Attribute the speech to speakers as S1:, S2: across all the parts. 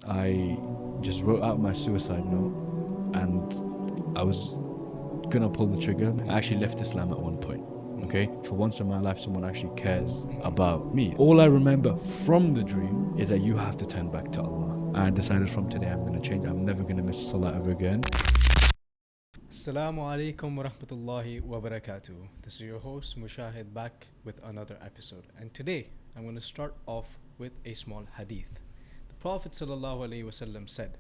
S1: I just wrote out my suicide note and I was gonna pull the trigger. I actually left Islam at one point. Okay, for once in my life, someone actually cares about me. All I remember from the dream is that you have to turn back to Allah. And I decided from today I'm gonna change. I'm never gonna miss salah ever again.
S2: Assalamu alaikum wa rahmatullahi wa barakatuh. This is your host Mushahid back with another episode. And today I'm going to start off with a small hadith. The Prophet sallallahu alaihi wasallam said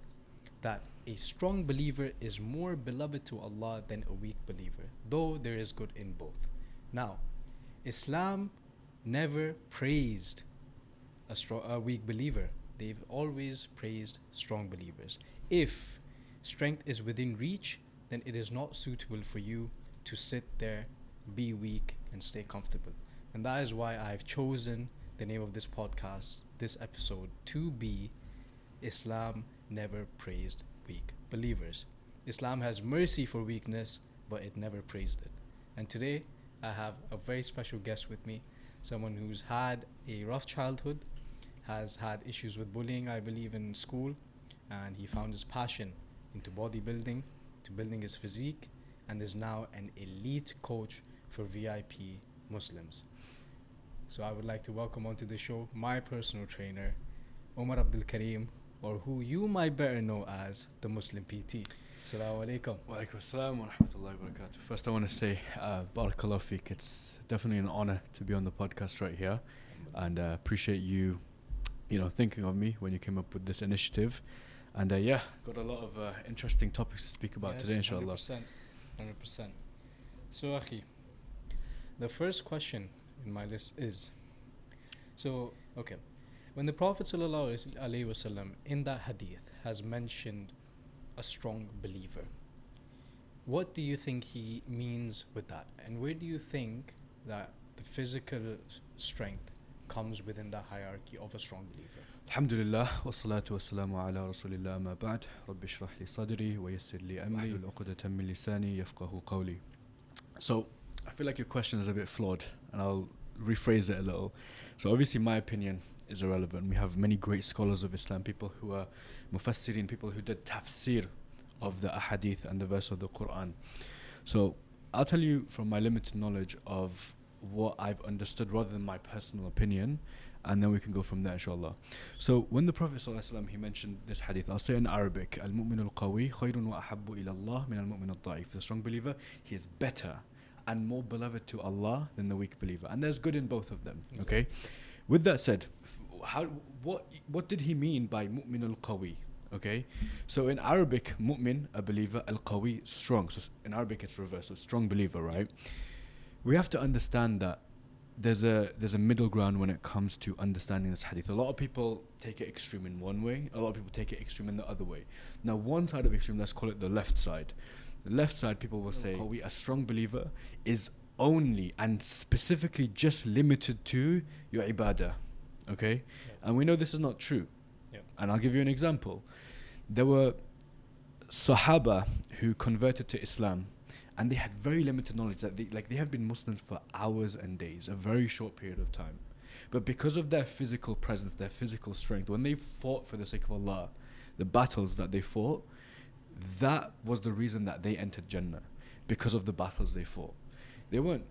S2: that a strong believer is more beloved to Allah than a weak believer, though there is good in both. Now, Islam never praised a weak believer. They've always praised strong believers. If strength is within reach, then it is not suitable for you to sit there, be weak, and stay comfortable. And that is why I've chosen the name of this podcast, this episode, to be Islam Never Praised Weak Believers. Islam has mercy for weakness, but it never praised it. And today, I have a very special guest with me, someone who's had a rough childhood, has had issues with bullying, I believe, in school, and he found his passion into bodybuilding, to building his physique, and is now an elite coach for VIP Muslims. So I would like to welcome onto the show my personal trainer, Omar Abdul Kareem, or who you might better know as the Muslim PT. Assalamu alaikum.
S1: Wa alaikum assalam wa rahmatullahi wa barakatuh. First I want to say barakallahu feek. It's definitely an honor to be on the podcast right here, and appreciate you thinking of me when you came up with this initiative. And got a lot of interesting topics to speak about today, inshallah.
S2: 100%. So, Akhi, the first question in my list is, when the Prophet ﷺ in that hadith has mentioned a strong believer, what do you think he means with that? And where do you think that the physical strength comes within the hierarchy of a strong believer?
S1: Alhamdulillah, wassalatu wassalamu ala rasulillah ma ba'd. Rabbi shrah li sadri wa yassir li amri wa uqdatan min lisani yafqahu qawli. So, I feel like your question is a bit flawed, and I'll rephrase it a little. So obviously my opinion is irrelevant. We have many great scholars of Islam, people who are mufassirin, people who did tafsir of the ahadith and the verse of the Quran. So I'll tell you from my limited knowledge of what I've understood rather than my personal opinion, and then we can go from there, inshallah. So when the Prophet ﷺ, he mentioned this hadith, I'll say in Arabic, al-mu'min al-qawi khayrun wa ahabbu ila Allah min al-mu'min al-da'if. The strong believer, he is better and more beloved to Allah than the weak believer. And there's good in both of them, okay? With that said, what did he mean by mu'min al-qawi? Okay, so in Arabic, mu'min, a believer, al-qawi, strong. So in Arabic it's reversed, so strong believer, right? We have to understand that there's a middle ground when it comes to understanding this hadith. A lot of people take it extreme in one way, a lot of people take it extreme in the other way. Now one side of extreme, let's call it the left side. The left side, people will say, a strong believer is only and specifically just limited to your ibadah, okay? Yeah. And we know this is not true. Yeah. And I'll give you an example. There were Sahaba who converted to Islam, and they had very limited knowledge that they have been Muslims for hours and days, a very short period of time. But because of their physical presence, their physical strength, when they fought for the sake of Allah, the battles that they fought, that was the reason that they entered Jannah, because of the battles they fought. They weren't,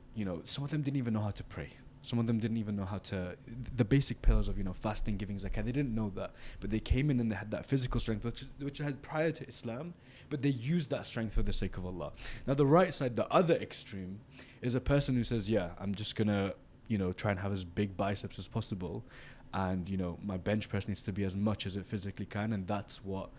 S1: some of them didn't even know how to pray. Some of them didn't even know how to, the basic pillars of, fasting, giving zakah, they didn't know that. But they came in and they had that physical strength, which they had prior to Islam, but they used that strength for the sake of Allah. Now the right side, the other extreme, is a person who says, I'm just going to, try and have as big biceps as possible. And, my bench press needs to be as much as it physically can. And that's what,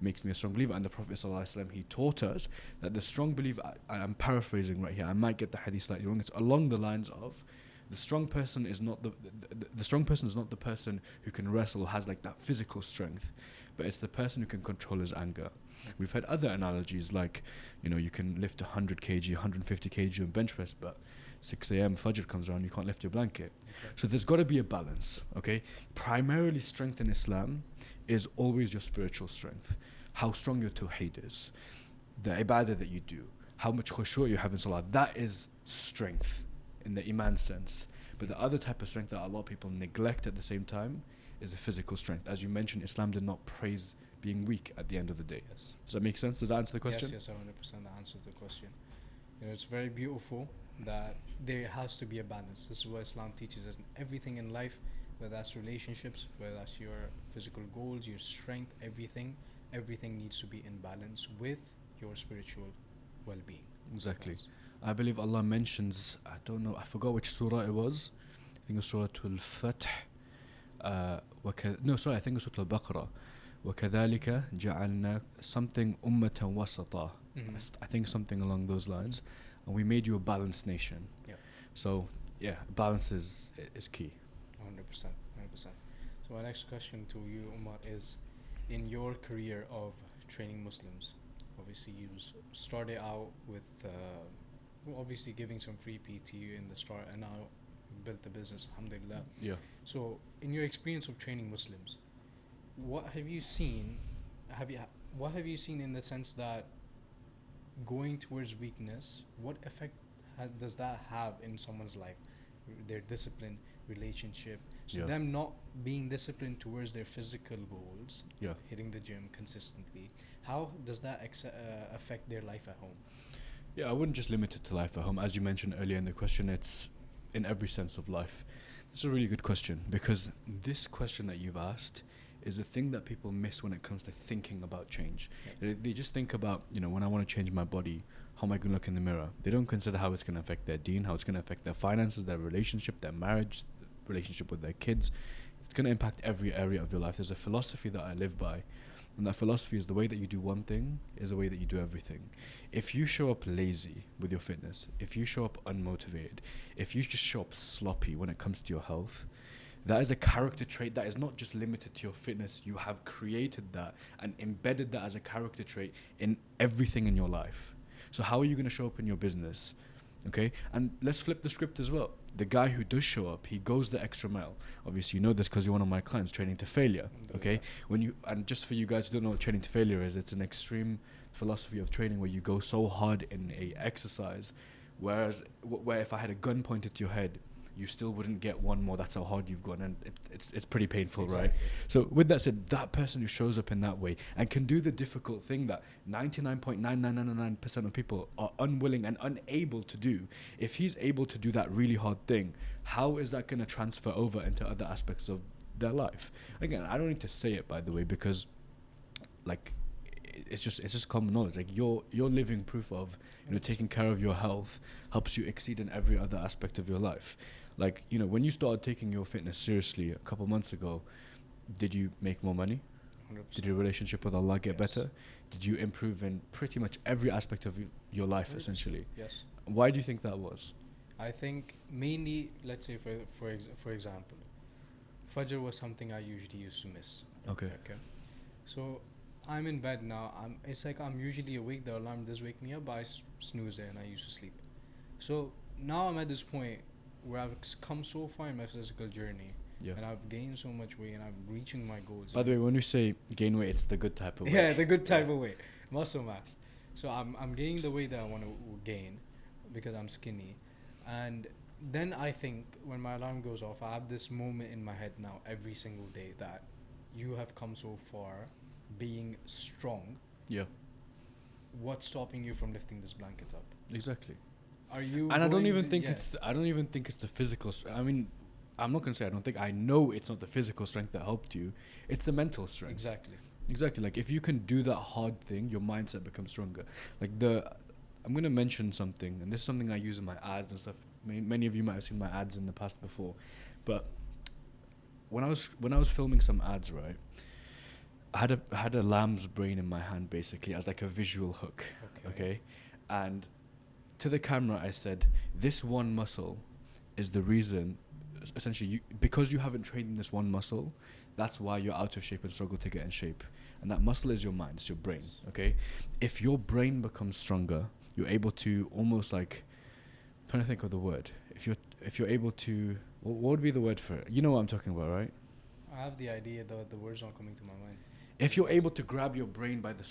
S1: makes me a strong believer. And the Prophet ﷺ, he taught us that the strong believer, I'm paraphrasing right here, I might get the hadith slightly wrong, it's along the lines of, the strong person is not the strong person is not the person who can wrestle or has like that physical strength, but it's the person who can control his anger. We've had other analogies like, you can lift 100 kg, 150 kg on bench press, but 6 a.m. Fajr comes around, you can't lift your blanket. Okay. So there's got to be a balance, okay? Primarily strength in Islam is always your spiritual strength. How strong your tawheed is, the ibadah that you do, how much khushu' you have in salah, that is strength in the iman sense. But the other type of strength that a lot of people neglect at the same time is a physical strength. As you mentioned, Islam did not praise being weak at the end of the day.
S2: Yes.
S1: Does that make sense? Does that answer the question?
S2: Yes, 100% that answers the question. It's very beautiful that there has to be a balance. This is what Islam teaches us in everything in life, whether that's relationships, whether that's your physical goals, your strength, everything needs to be in balance with your spiritual well-being.
S1: Exactly.
S2: Yes.
S1: I believe Allah mentions, I don't know, I forgot which surah it was. I think it's Surah Al-Fath. No, sorry, I think it's Surah Al-Baqarah. وَكَذَلِكَ جَعَلْنَا something أُمَّةً وَسَطًا. I think something along those lines. And we made you a balanced nation.
S2: Yeah.
S1: So, yeah, balance is key.
S2: 100%. So my next question to you, Umar, is in your career of training Muslims, obviously you started out with obviously giving some free PT in the start, and now built the business, alhamdulillah.
S1: Yeah.
S2: So in your experience of training Muslims, what have you seen in the sense that going towards weakness, what effect does that have in someone's life, their discipline, relationship? So
S1: Yeah.
S2: them not being disciplined towards their physical goals,
S1: Yeah.
S2: hitting the gym consistently, how does that affect their life at home?
S1: Yeah, I wouldn't just limit it to life at home. As you mentioned earlier in the question, it's in every sense of life. It's a really good question, because this question that you've asked is the thing that people miss when it comes to thinking about change. They just think about, when I want to change my body, how am I going to look in the mirror? They don't consider how it's going to affect their deen, how it's going to affect their finances, their relationship, their marriage, relationship with their kids. It's going to impact every area of your life. There's a philosophy that I live by, and that philosophy is the way that you do one thing is the way that you do everything. If you show up lazy with your fitness, if you show up unmotivated, if you just show up sloppy when it comes to your health, that is a character trait that is not just limited to your fitness. You have created that and embedded that as a character trait in everything in your life. So how are you going to show up in your business? Okay, and let's flip the script as well. The guy who does show up, he goes the extra mile. Obviously, you know this because you're one of my clients, Training to Failure. Okay, and just for you guys who don't know what Training to Failure is, it's an extreme philosophy of training where you go so hard in a exercise, where if I had a gun pointed to your head, you still wouldn't get one more. That's how hard you've gone, and it's pretty painful,
S2: exactly.
S1: Right? So with that said, that person who shows up in that way and can do the difficult thing that 99.9999% of people are unwilling and unable to do, if he's able to do that really hard thing, how is that going to transfer over into other aspects of their life? Again, I don't need to say it, by the way, because it's just common knowledge. Like you're living proof of taking care of your health helps you exceed in every other aspect of your life. Like, when you started taking your fitness seriously a couple months ago, did you make more money?
S2: 100%.
S1: Did your relationship with Allah get
S2: Yes.
S1: better? Did you improve in pretty much every aspect of your life,
S2: 100%.
S1: essentially?
S2: Yes.
S1: Why do you think that was?
S2: I think mainly, let's say for example, Fajr was something I usually used to miss.
S1: Okay.
S2: So I'm in bed now. It's like I'm usually awake. The alarm does wake me up, but I snooze it and I used to sleep. So now I'm at this point where I've come so far in my physical journey,
S1: Yeah.
S2: and I've gained so much weight, and I'm reaching my goals.
S1: By the way, when we say gain weight, it's the good type of weight.
S2: Yeah, the good type of weight, muscle mass. So I'm gaining the weight that I want to gain because I'm skinny, and then I think when my alarm goes off, I have this moment in my head now every single day that you have come so far, being strong.
S1: Yeah.
S2: What's stopping you from lifting this blanket up?
S1: Exactly.
S2: Are you?
S1: And I don't even
S2: to-
S1: think
S2: yeah.
S1: I don't even think it's the physical. I mean, I'm not gonna say I don't think. I know it's not the physical strength that helped you. It's the mental strength. Exactly. Like if you can do that hard thing, your mindset becomes stronger. I'm gonna mention something, and this is something I use in my ads and stuff. Many of you might have seen my ads in the past before, but when I was filming some ads, right, I had a lamb's brain in my hand basically as like a visual hook. Okay, and to the camera I said, this one muscle is the reason, essentially, because you haven't trained in this one muscle, that's why you're out of shape and struggle to get in shape. And that muscle is your mind, it's your brain. Okay, if your brain becomes stronger, you're able to almost like, I'm trying to think of the word. If you're able to, what would be the word for it? You know what I'm talking about, right?
S2: I have the idea, the words aren't coming to my mind.
S1: If you're able to grab your brain by the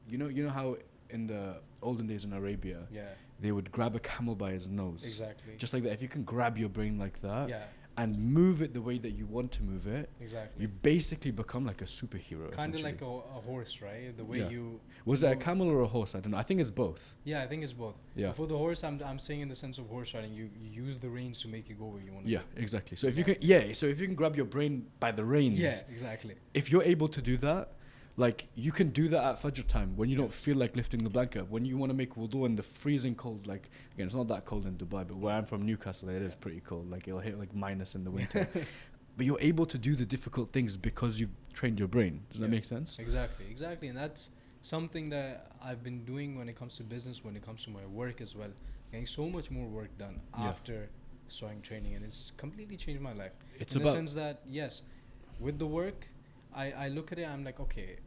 S1: you know how in the olden days in Arabia,
S2: Yeah.
S1: they would grab a camel by his nose.
S2: Exactly.
S1: Just like that. If you can grab your brain like that,
S2: Yeah.
S1: and move it the way that you want to move it,
S2: Exactly.
S1: you basically become like a superhero.
S2: Kind of
S1: essentially.
S2: like a horse, right? The way
S1: Yeah.
S2: you.
S1: Was it a camel or a horse? I don't know. I think it's both.
S2: Yeah, I think it's both.
S1: Yeah.
S2: For the horse, I'm saying in the sense of horse riding, you use the reins to make it go where you want to
S1: Yeah,
S2: go.
S1: exactly. So if you can, so if you can grab your brain by the reins,
S2: Yeah, exactly.
S1: if you're able to do that, like you can do that at Fajr time when you don't feel like lifting the blanket, when you want to make wudu in the freezing cold. Like again, it's not that cold in Dubai, but where I'm from, Newcastle, it is pretty cold. Like it'll hit like minus in the winter. But you're able to do the difficult things because you've trained your brain. Does that make sense?
S2: Exactly. And that's something that I've been doing when it comes to business, when it comes to my work as well. Getting so much more work done after starting training, and it's completely changed my life.
S1: It's
S2: in
S1: about
S2: the sense that, yes, with the work, I look at it, I'm like, okay,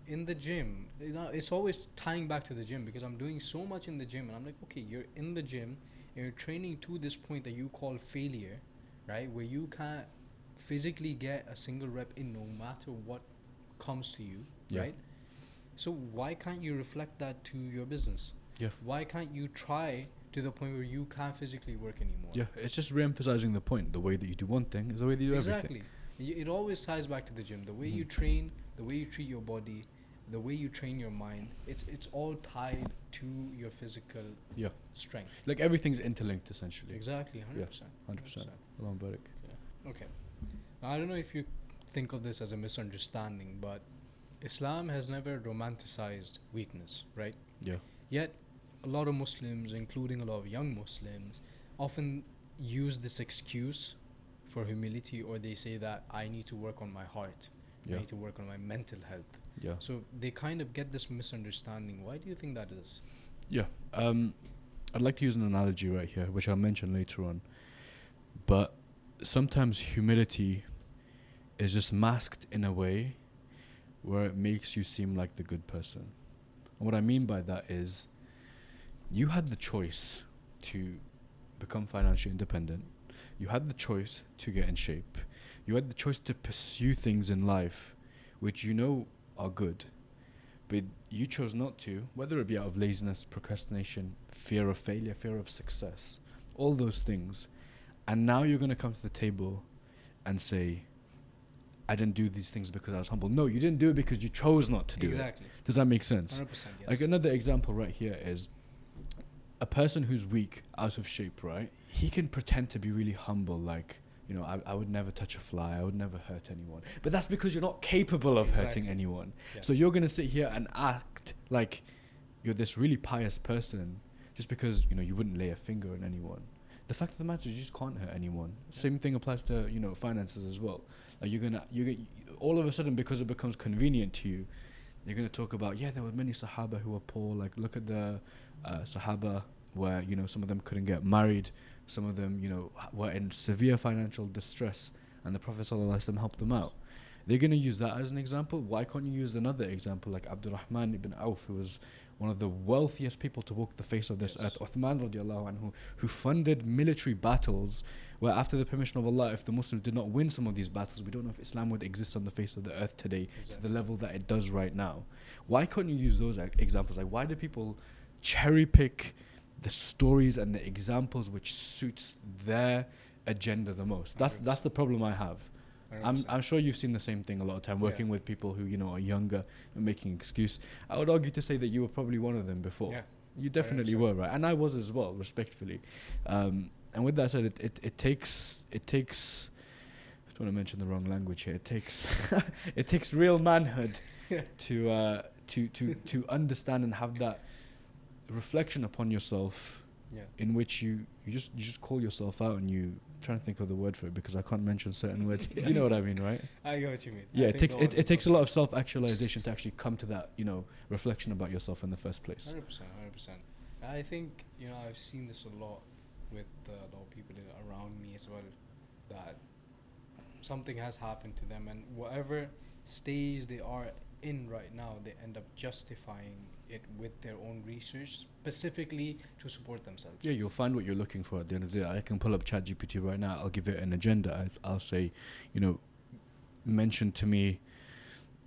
S2: in the gym, it's always tying back to the gym because I'm doing so much in the gym, and I'm like, okay, you're in the gym, and you're training to this point that you call failure, right? Where you can't physically get a single rep in no matter what comes to you, right? So why can't you reflect that to your business?
S1: Yeah.
S2: Why can't you try to the point where you can't physically work anymore?
S1: Yeah, it's just re-emphasizing the point. The way that you do one thing is the way that you do everything.
S2: It always ties back to the gym. The way you train, the way you treat your body, the way you train your mind, it's all tied to your physical strength.
S1: Like everything's interlinked essentially.
S2: Exactly, 100%.
S1: 100%. Allahu Barak.
S2: Okay. Now, I don't know if you think of this as a misunderstanding, but Islam has never romanticized weakness, right?
S1: Yeah.
S2: Yet, a lot of Muslims, including a lot of young Muslims, often use this excuse for humility, or they say that I need to work on my heart. I need to work on my mental health.
S1: Yeah.
S2: So they kind of get this misunderstanding. Why do you think that is?
S1: Yeah. I'd like to use an analogy right here, which I'll mention later on. But sometimes humility is just masked in a way where it makes you seem like the good person. And what I mean by that is you had the choice to become financially independent. You had the choice to get in shape. You had the choice to pursue things in life which you know are good, but you chose not to, whether it be out of laziness, procrastination, fear of failure, fear of success, all those things. And now you're going to come to the table and say, I didn't do these things because I was humble. No, you didn't do it because you chose not to do it. Does that make sense?
S2: 100%, yes.
S1: Like another example right here is a person who's weak, out of shape, right? He can pretend to be really humble, like, you know, I would never touch a fly, I would never hurt anyone. But that's because you're not capable of hurting anyone.
S2: Yes.
S1: So you're going to sit here and act like you're this really pious person just because, you know, you wouldn't lay a finger on anyone. The fact of the matter is you just can't hurt anyone. Same thing applies to, you know, finances as well. Like you're all of a sudden, because it becomes convenient to you, you're going to talk about, there were many Sahaba who were poor. Like look at the Sahaba where, you know, some of them couldn't get married. Some of them, you know, were in severe financial distress, and the Prophet ﷺ helped them out. They're going to use that as an example. Why can't you use another example like Abdurrahman ibn Auf, who was one of the wealthiest people to walk the face of this earth, Uthman radiallahu anhu, who funded military battles where, after the permission of Allah, if the Muslims did not win some of these battles, we don't know if Islam would exist on the face of the earth today to the level that it does right now. Why can't you use those examples? Like, why do people cherry pick the stories and the examples which suits their agenda the most? That's the problem I have. I'm sure you've seen the same thing a lot of time working with people who, you know, are younger and making excuse. I would argue to say that you were probably one of them before. You definitely were, right? And I was as well, respectfully. And with that said, it takes I don't want to mention the wrong language here. It takes real manhood to understand and have that reflection upon yourself, in which you just call yourself out, and you trying to think of the word for it because I can't mention certain words. You know what I mean, right?
S2: I get what you mean.
S1: It takes a lot of self-actualization to actually come to that, you know, reflection about yourself in the first place.
S2: 100%. I think, you know, I've seen this a lot with a lot of people around me as well, that something has happened to them, and whatever stage they are in right now, they end up justifying it with their own research, specifically to support themselves. Yeah,
S1: you'll find what you're looking for at the end of the day. I can pull up ChatGPT right now. I'll give it an agenda. I'll say, you know, mention to me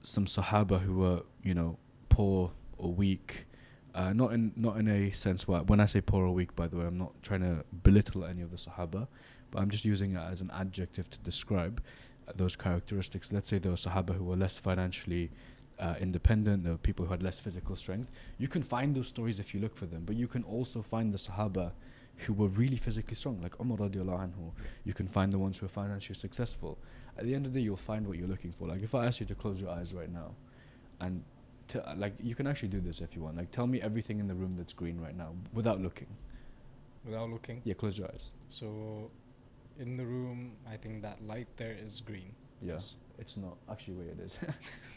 S1: some Sahaba who were, you know, poor or weak. Not in a sense where, when I say poor or weak, by the way, I'm not trying to belittle any of the Sahaba, but I'm just using it as an adjective to describe those characteristics. Let's say there were Sahaba who were less financially independent, there were people who had less physical strength. You can find those stories if you look for them, but you can also find the Sahaba who were really physically strong, like Umar radiallahu anhu. You can find the ones who are financially successful. At the end of the day, you'll find what you're looking for. Like if I ask you to close your eyes right now, and like you can actually do this if you want. Like tell me everything in the room that's green right now without looking.
S2: Without looking?
S1: Yeah, close your eyes.
S2: So, in the room, I think that light there is green.
S1: Yeah, it's not. Actually, wait, it is.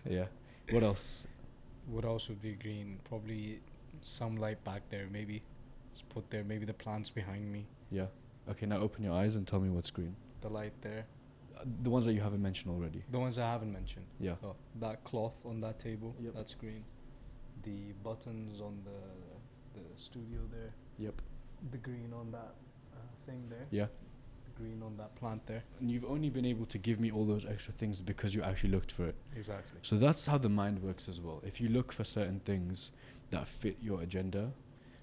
S1: Yeah. What else?
S2: What else would be green? Probably some light back there, maybe. It's put there. Maybe the plants behind me.
S1: Yeah. Okay, now open your eyes and tell me what's green.
S2: The light there.
S1: The ones that you haven't mentioned already.
S2: The ones I haven't mentioned.
S1: Yeah.
S2: Oh, that cloth on that table.
S1: Yep.
S2: That's green. The buttons on the studio there.
S1: Yep.
S2: The green on that thing there.
S1: Yeah.
S2: The green on that plant there.
S1: And you've only been able to give me all those extra things because you actually looked for it.
S2: Exactly.
S1: So that's how the mind works as well. If you look for certain things that fit your agenda,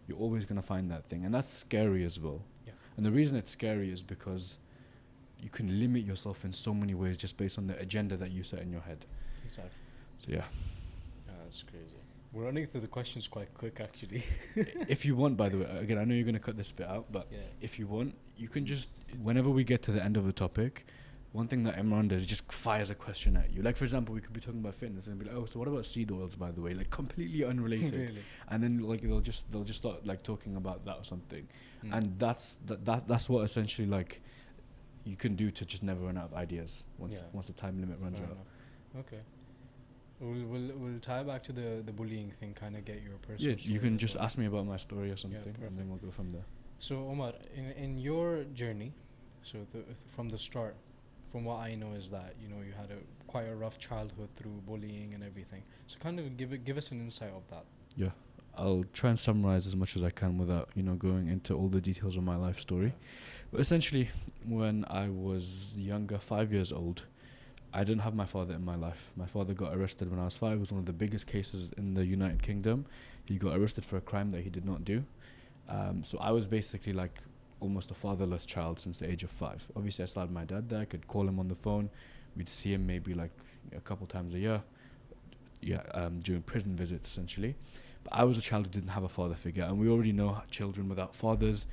S1: you're always going to find that thing. And that's scary as well.
S2: Yeah.
S1: And the reason it's scary is because you can limit yourself in so many ways just based on the agenda that you set in your head.
S2: Exactly.
S1: So yeah.
S2: That's crazy. We're running through the questions quite quick, actually.
S1: If you want, by the way, again, I know you're going to cut this bit out, but
S2: Yeah.
S1: if you want, you can just, whenever we get to the end of a topic, one thing that Imran does is just fires a question at you. Like, for example, we could be talking about fitness and be like, oh, so what about seed oils, by the way? Like, completely unrelated.
S2: Really?
S1: And then, like, they'll just start, like, talking about that or something.
S2: Mm.
S1: And that's what essentially, like, you can do to just never run out of ideas once the time limit runs
S2: Fair
S1: out.
S2: enough. Okay. We'll tie back to the bullying thing, kind of get your personal
S1: Yeah, you
S2: story
S1: can
S2: as
S1: just
S2: well.
S1: ask me about my story or something,
S2: perfect.
S1: and then we'll go from there.
S2: So Omar, in your journey, so from the start, from what I know is that you had quite a rough childhood through bullying and everything. So kind of give us an insight of that.
S1: Yeah, I'll try and summarize as much as I can without going into all the details of my life story. But essentially, when I was younger, 5 years old, I didn't have my father in my life. My father got arrested when I was 5. It was one of the biggest cases in the United Kingdom. He got arrested for a crime that he did not do. So I was basically like almost a fatherless child since the age of 5. Obviously, I still had my dad there. I could call him on the phone. We'd see him maybe like a couple times a year. During prison visits, essentially. But I was a child who didn't have a father figure. And we already know children without fathers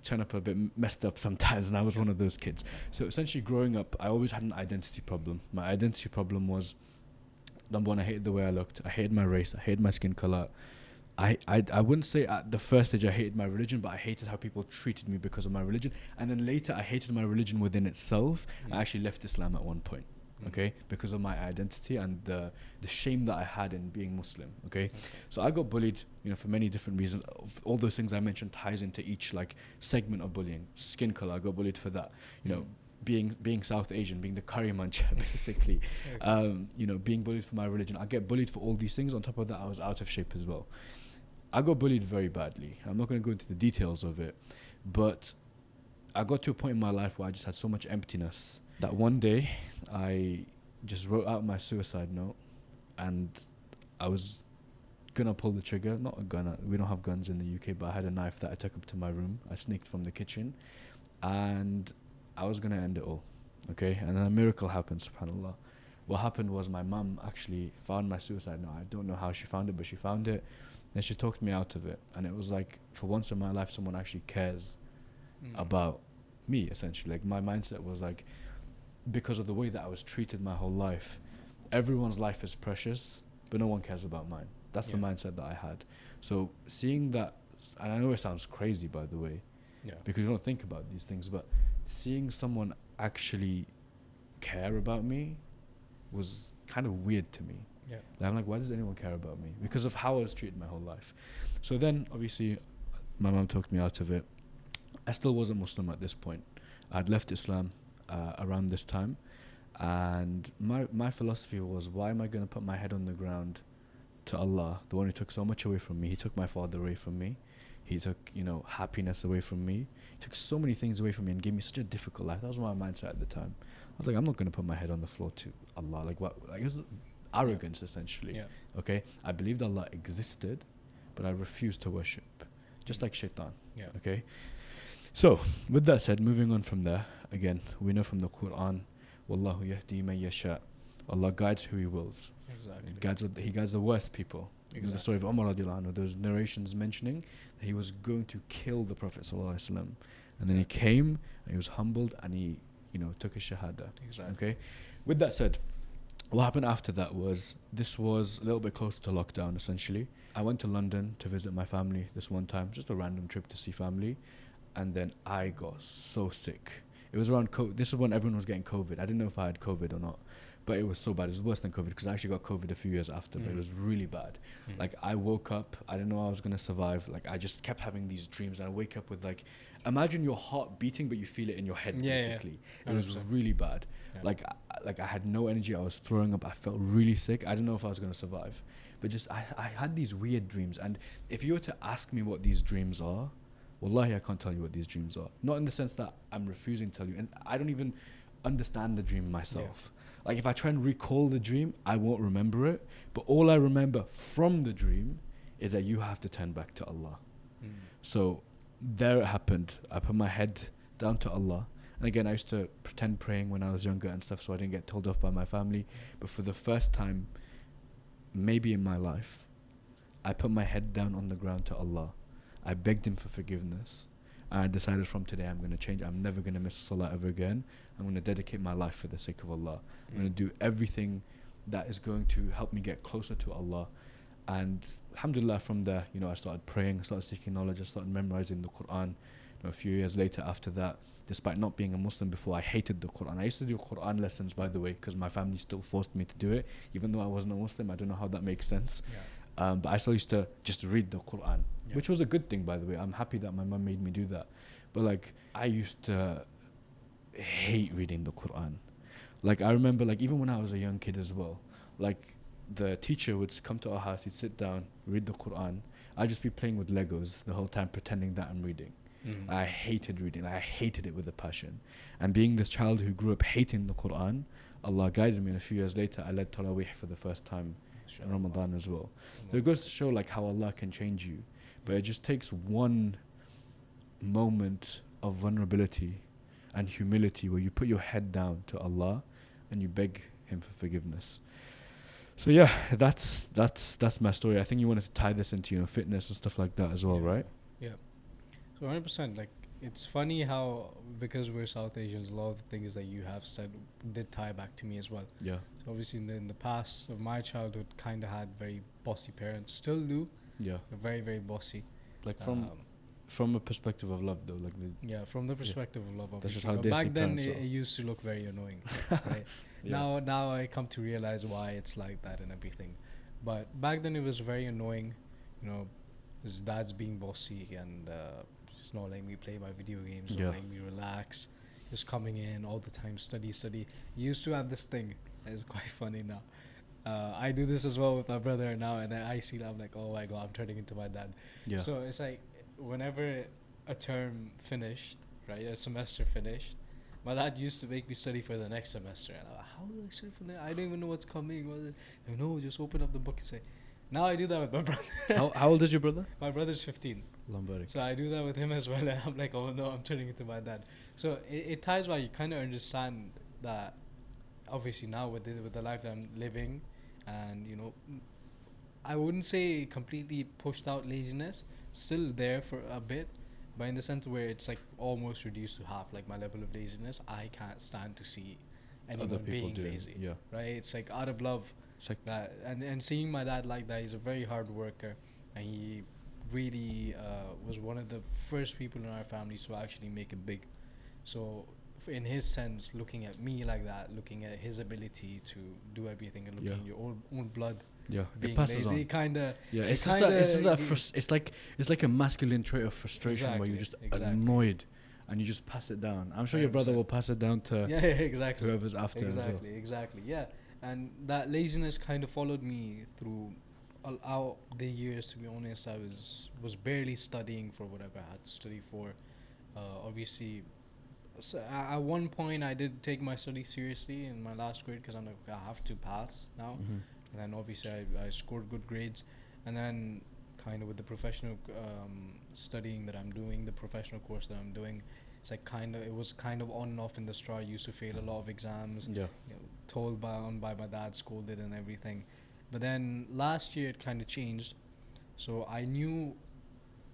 S1: turn up a bit messed up sometimes, and I was one of those kids. So essentially, growing up, I always had an identity problem. My identity problem was, number one, I hated the way I looked. I hated my race. I hated my skin color. I wouldn't say at the first stage I hated my religion, but I hated how people treated me because of my religion. And then later, I hated my religion within itself. I actually left Islam at one point. Okay, because of my identity and the shame that I had in being Muslim. Okay, so I got bullied, for many different reasons. All those things I mentioned ties into each like segment of bullying. Skin color, I got bullied for that. Being South Asian, being the curry muncher, basically. Being bullied for my religion. I get bullied for all these things. On top of that, I was out of shape as well. I got bullied very badly. I'm not going to go into the details of it, but I got to a point in my life where I just had so much emptiness that one day I just wrote out my suicide note, and I was gonna pull the trigger. Not a gun. We don't have guns in the UK, but I had a knife that I took up to my room. I sneaked from the kitchen, and I was gonna end it all. Okay, and then a miracle happened. Subhanallah. What happened was my mum actually found my suicide note. I don't know how she found it, but she found it. Then she talked me out of it, and it was like, for once in my life, someone actually cares about me. Essentially, like my mindset was like, because of the way that I was treated my whole life, everyone's life is precious, but no one cares about mine. That's the mindset that I had. So seeing that, and I know it sounds crazy, by the way, because you don't think about these things, but seeing someone actually care about me was kind of weird to me. Like, I'm like, why does anyone care about me? Because of how I was treated my whole life. So then, obviously, my mom talked me out of it. I still wasn't Muslim at this point. I'd left Islam around this time, and my philosophy was, why am I going to put my head on the ground to Allah, the one who took so much away from me? He took my father away from me. He took happiness away from me. He took so many things away from me and gave me such a difficult life. That was my mindset at the time. I was like, I'm not going to put my head on the floor to Allah. Like, what? Like, it was arrogance, essentially. Okay, I believed Allah existed, but I refused to worship, just like shaitan. Okay, So, with that said, moving on from there, again, we know from the Quran, Wallahu yahdi man yasha. Allah guides who He wills.
S2: Exactly.
S1: He guides the worst people. You know, the story of
S2: Exactly.
S1: Umar radiallahu anhu, those narrations mentioning that he was going to kill the Prophet sallallahu alaihi wasallam, and then he came and he was humbled and he, you know, took his shahada.
S2: Exactly.
S1: Okay. With that said, what happened after that was this was a little bit closer to lockdown. Essentially, I went to London to visit my family this one time, just a random trip to see family, and then I got so sick. It was around this is when everyone was getting COVID. I didn't know if I had COVID or not, but it was so bad. It was worse than COVID because I actually got COVID a few years after, but it was really bad. Like, I woke up, I didn't know I was gonna survive. Like, I just kept having these dreams, and I wake up with, like, imagine your heart beating, but you feel it in your head. Basically, it was
S2: 100%.
S1: really bad.
S2: Yeah.
S1: Like I had no energy. I was throwing up. I felt really sick. I didn't know if I was gonna survive, but just I had these weird dreams. And if you were to ask me what these dreams are, wallahi, I can't tell you what these dreams are. Not in the sense that I'm refusing to tell you, and I don't even understand the dream myself. Like, if I try and recall the dream, I won't remember it. But all I remember from the dream is that you have to turn back to Allah. So there it happened. I put my head down to Allah. And again, I used to pretend praying when I was younger and stuff, so I didn't get told off by my family. But for the first time, maybe in my life, I put my head down on the ground to Allah. I begged Him for forgiveness. And I decided from today I'm going to change. I'm never going to miss salah ever again. I'm going to dedicate my life for the sake of Allah. I'm going to do everything that is going to help me get closer to Allah. And alhamdulillah, from there, you know, I started praying, I started seeking knowledge, I started memorizing the Quran. You know, a few years later after that, despite not being a Muslim before, I hated the Quran. I used to do Quran lessons, by the way, because my family still forced me to do it, even though I wasn't a Muslim. I don't know how that makes sense. But I still used to just read the Quran, which was a good thing, by the way. I'm happy that my mum made me do that. But like, I used to hate reading the Quran. Like, I remember, like, even when I was a young kid as well, like, the teacher would come to our house, he'd sit down, read the Quran. I'd just be playing with Legos the whole time, pretending that I'm reading. I hated reading. I hated it with a passion. And being this child who grew up hating the Quran, Allah guided me, and a few years later I led Tarawih for the first time in Ramadan as well. So it goes to show like how Allah can change you. But it just takes one moment of vulnerability and humility where you put your head down to Allah and you beg Him for forgiveness. So yeah, that's my story. I think you wanted to tie this into, you know, fitness and stuff like that as well, right?
S2: Yeah. So 100%, like, it's funny how, because we're South Asians, a lot of the things that you have said did tie back to me as well.
S1: Yeah.
S2: So obviously in the past of my childhood, kind of had very bossy parents, still do.
S1: Yeah.
S2: They're very, very bossy.
S1: Like from a perspective of love, though, like
S2: from the perspective of love,
S1: that's just
S2: obviously.
S1: how
S2: But back then
S1: parents
S2: it
S1: are.
S2: used to look very annoying. Right? Now I come to realize why it's like that and everything. But back then it was very annoying, you know, his dad's being bossy and just not letting me play my video games, not letting me relax, just coming in all the time, study. He used to have this thing, it's quite funny now. I do this as well with my brother now, and I see that, I'm like, oh my god, I'm turning into my dad. So it's like, whenever a term finished, right, a semester finished, my dad used to make me study for the next semester. And I'm like, how do I study for that? I don't even know what's coming. No, just open up the book and say. Now I do that with my brother.
S1: How old is your brother?
S2: My brother's 15.
S1: Lambarik.
S2: So I do that with him as well. And I'm like, oh no, I'm turning into my dad. So it ties why you kind of understand that, obviously now with the life that I'm living, and you know, I wouldn't say completely pushed out laziness, still there for a bit, but in the sense where it's like almost reduced to half. Like, my level of laziness, I can't stand to see anyone being lazy. Right? It's like out of love. It's like that, and seeing my dad like that, he's a very hard worker, and he really was one of the first people in our family to actually make it big. So in his sense, looking at me like that, looking at his ability to do everything, and looking at your own blood, being
S1: it passes
S2: lazy,
S1: on.
S2: Kind of.
S1: It's like a masculine trait of frustration, where you're just annoyed and you just pass it down. I'm sure 100%. Your brother will pass it down to whoever's after as well.
S2: Exactly. Yeah. And that laziness kind of followed me through out the years. To be honest, I was barely studying for whatever I had to study for. Obviously, so at one point I did take my studies seriously in my last grade, because I'm like, I have to pass now. And then obviously I scored good grades, and then kind of with the professional studying that I'm doing, the professional course that I'm doing. It's like it was kind of on and off in the start. I used to fail a lot of exams.
S1: Yeah.
S2: You know, told by my dad, scolded and everything. But then last year it kind of changed. So I knew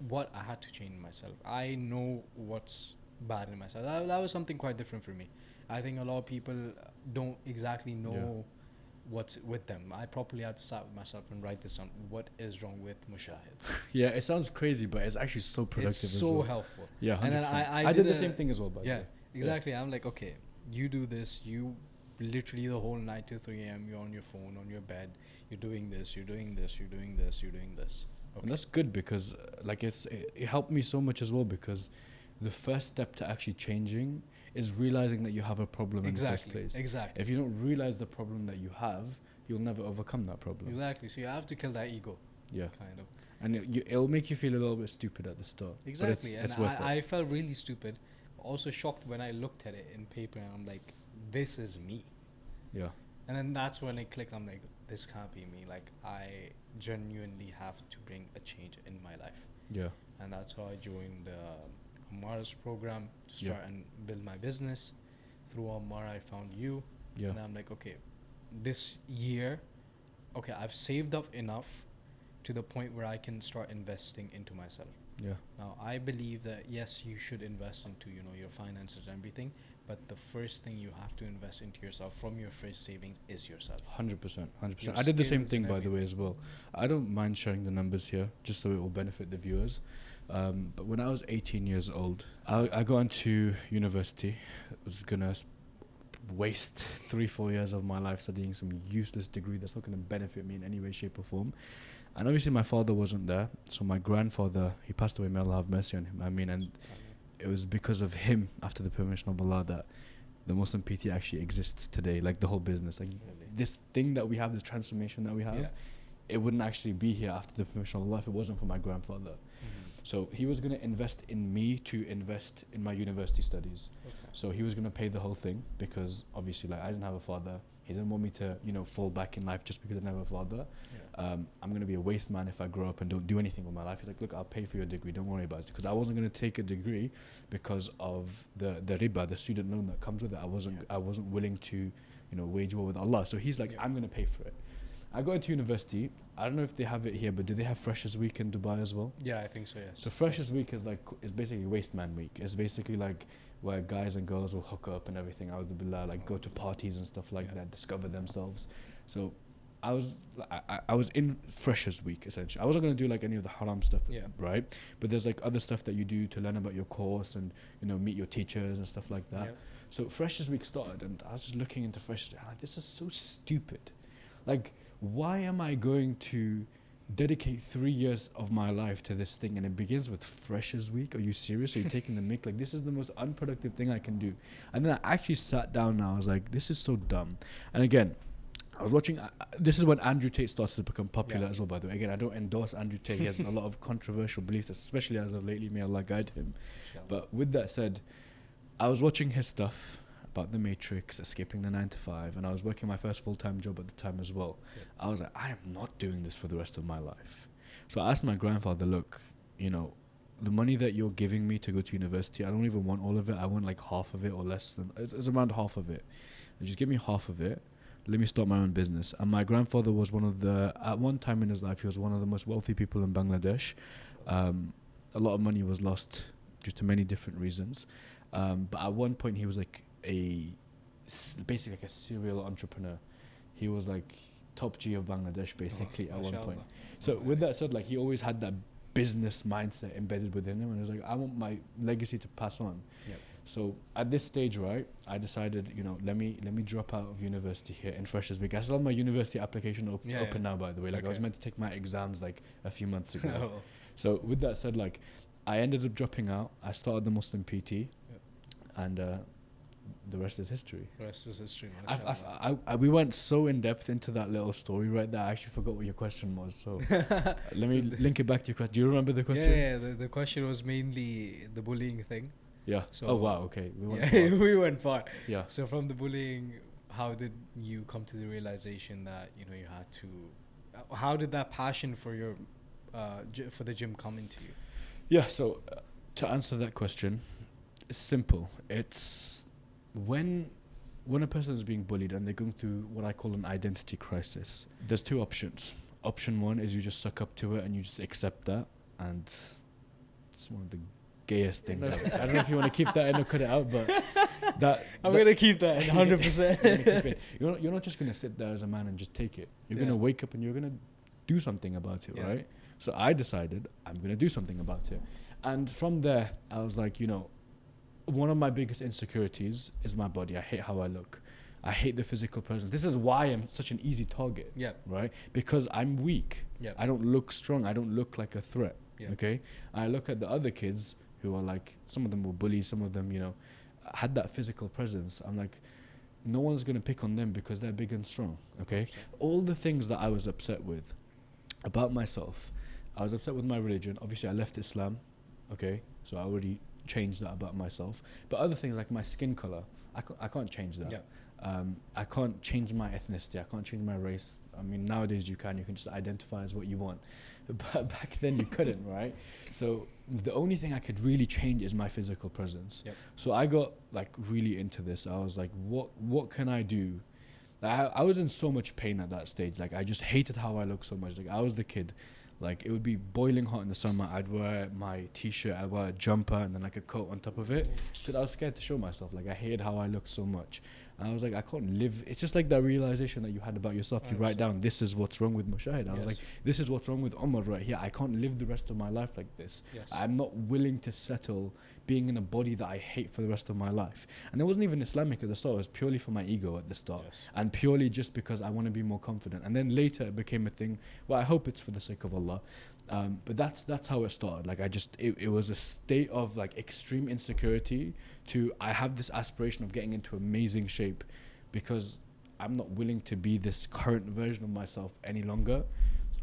S2: what I had to change in myself. I know what's bad in myself. That was something quite different for me. I think a lot of people don't exactly know what's with them. I properly had to start with myself and write this down. What is wrong with Mushahid?
S1: Yeah, it sounds crazy, but it's actually so productive.
S2: It's
S1: as
S2: so
S1: well.
S2: helpful.
S1: Yeah, 100%.
S2: And then
S1: I did the same thing as well, by the
S2: yeah,
S1: way.
S2: exactly. I'm like, okay, you do this. You literally the whole night till 3 a.m. You're on your phone, on your bed. You're doing this. You're doing this. You're doing this. You're doing this. Okay.
S1: And that's good because like it helped me so much as well, because the first step to actually changing is realizing that you have a problem in the first place.
S2: Exactly.
S1: If you don't realize the problem that you have, you'll never overcome that problem.
S2: Exactly. So you have to kill that ego.
S1: Yeah.
S2: Kind of.
S1: And it'll make you feel a little bit stupid at the start.
S2: Exactly.
S1: But it's
S2: and
S1: worth it.
S2: I felt really stupid. Also shocked when I looked at it in paper and I'm like, this is me.
S1: Yeah.
S2: And then that's when it clicked. I'm like, this can't be me. Like, I genuinely have to bring a change in my life.
S1: Yeah.
S2: And that's how I joined Amar's program to start and build my business. Through Amar, I found you.
S1: Yeah.
S2: And I'm like, okay, this year, okay, I've saved up enough to the point where I can start investing into myself.
S1: Yeah.
S2: Now, I believe that, yes, you should invest into, your finances and everything, but the first thing you have to invest into yourself from your first savings is yourself.
S1: 100%. 100%.
S2: Your
S1: I did the same
S2: skills
S1: thing,
S2: and
S1: by the way, as well. I don't mind sharing the numbers here, just so it will benefit the viewers. But when I was 18 years old, I got into university. I was going to waste 3-4 years of my life studying some useless degree that's not going to benefit me in any way, shape or form. And obviously my father wasn't there, so my grandfather, he passed away, may Allah have mercy on him. I mean, and it was because of him, after the permission of Allah, that the Muslim PT actually exists today, like the whole business. Like this thing that we have, this transformation that we have, it wouldn't actually be here after the permission of Allah if it wasn't for my grandfather. So he was going to invest in me to invest in my university studies. So he was going to pay the whole thing, because obviously, like, I didn't have a father. He didn't want me to, fall back in life just because I didn't have a father. I'm going to be a waste man if I grow up and don't do anything with my life. He's like, look, I'll pay for your degree. Don't worry about it. Because I wasn't going to take a degree because of the riba, the student loan that comes with it. I wasn't willing to, wage war with Allah. So he's like, I'm going to pay for it. I got into university. I don't know if they have it here, but do they have Freshers Week in Dubai as well?
S2: Yeah, I think so, yes.
S1: So Freshers Week is basically Waste Man Week. It's basically like where guys and girls will hook up and everything, like go to parties and stuff like that, discover themselves. So I was in Freshers Week, essentially. I wasn't going to do like any of the haram stuff, right? But there's like other stuff that you do to learn about your course and, meet your teachers and stuff like that. So Freshers Week started, and I was just looking into Freshers Week, and like, this is so stupid. Like, why am I going to dedicate 3 years of my life to this thing, and it begins with Freshers Week? Are you serious? Are you taking the mic? Like, this is the most unproductive thing I can do. And then I actually sat down and I was like, this is so dumb. And again, I was watching, this is when Andrew Tate started to become popular as well, by the way. Again, I don't endorse Andrew Tate. He has a lot of controversial beliefs, especially as of lately. May Allah guide him. But with that said, I was watching his stuff about the Matrix, escaping the 9 to 5, and I was working my first full-time job at the time as well. I was like, I am not doing this for the rest of my life. So I asked my grandfather, look, the money that you're giving me to go to university, I don't even want all of it. I want like half of it or less than, it's around half of it. Just give me half of it. Let me start my own business. And my grandfather was at one time in his life, he was one of the most wealthy people in Bangladesh. A lot of money was lost due to many different reasons. But at one point he was like basically like a serial entrepreneur. He was like top G of Bangladesh basically at one point. So with that said, like, he always had that business mindset embedded within him, and he was like, I want my legacy to pass on. So at this stage, right, I decided, let me drop out of university here in Freshers Week. I still have my university application open now, by the way. Like, I was meant to take my exams like a few months ago. So with that said, like, I ended up dropping out. I started the Muslim PT, and the rest is history.
S2: The rest is history.
S1: We went so in depth into that little story right there. I actually forgot what your question was. So let me link it back to your question. Do you remember the question?
S2: Yeah. The question was mainly the bullying thing.
S1: Yeah.
S2: So
S1: oh wow. Okay. We
S2: went far.
S1: Yeah.
S2: So from the bullying, how did you come to the realization that you had to? How did that passion for your for the gym coming to you?
S1: Yeah, so to answer that question, it's simple. It's when a person is being bullied and they're going through what I call an identity crisis, there's two options. Option one is you just suck up to it and you just accept that, and it's one of the gayest things ever. I don't know if you want to keep that in or cut it out, but
S2: I'm gonna keep that 100%.
S1: You're not just gonna sit there as a man and just take it. You're
S2: Yeah.
S1: gonna wake up and you're gonna do something about it,
S2: Yeah.
S1: right? So I decided I'm gonna do something about it, and from there I was like, one of my biggest insecurities is my body. I hate how I look. I hate the physical presence. This is why I'm such an easy target.
S2: Yeah.
S1: Right? Because I'm weak.
S2: Yeah.
S1: I don't look strong. I don't look like a threat.
S2: Yeah.
S1: Okay? I look at the other kids who are like, some of them were bullies, some of them, had that physical presence. I'm like, no one's going to pick on them because they're big and strong. Okay? All the things that I was upset with about myself, I was upset with my religion. Obviously, I left Islam. Okay? So I already changed that about myself. But other things like my skin color, I can't change that.
S2: Yeah.
S1: I can't change my ethnicity. I can't change my race. I mean, nowadays you can just identify as what you want. But back then you couldn't, right? So the only thing I could really change is my physical presence.
S2: Yep.
S1: So I got like really into this. I was like, what can I do? I was in so much pain at that stage. Like I just hated how I looked so much. Like I was the kid. Like it would be boiling hot in the summer. I'd wear my t-shirt, I'd wear a jumper and then like a coat on top of it because I was scared to show myself. Like I hated how I looked so much. And I was like, I can't live. It's just like that realization that you had about yourself. You write down, this is what's wrong with Mushahid. I was like, this is what's wrong with Omar right here. I can't live the rest of my life like this.
S2: Yes.
S1: I'm not willing to settle being in a body that I hate for the rest of my life. And it wasn't even Islamic at the start. It was purely for my ego at the start.
S2: Yes.
S1: And purely just because I want to be more confident. And then later it became a thing. Well, I hope it's for the sake of Allah. But that's how it started. Like it was a state of like extreme insecurity to I have this aspiration of getting into amazing shape because I'm not willing to be this current version of myself any longer.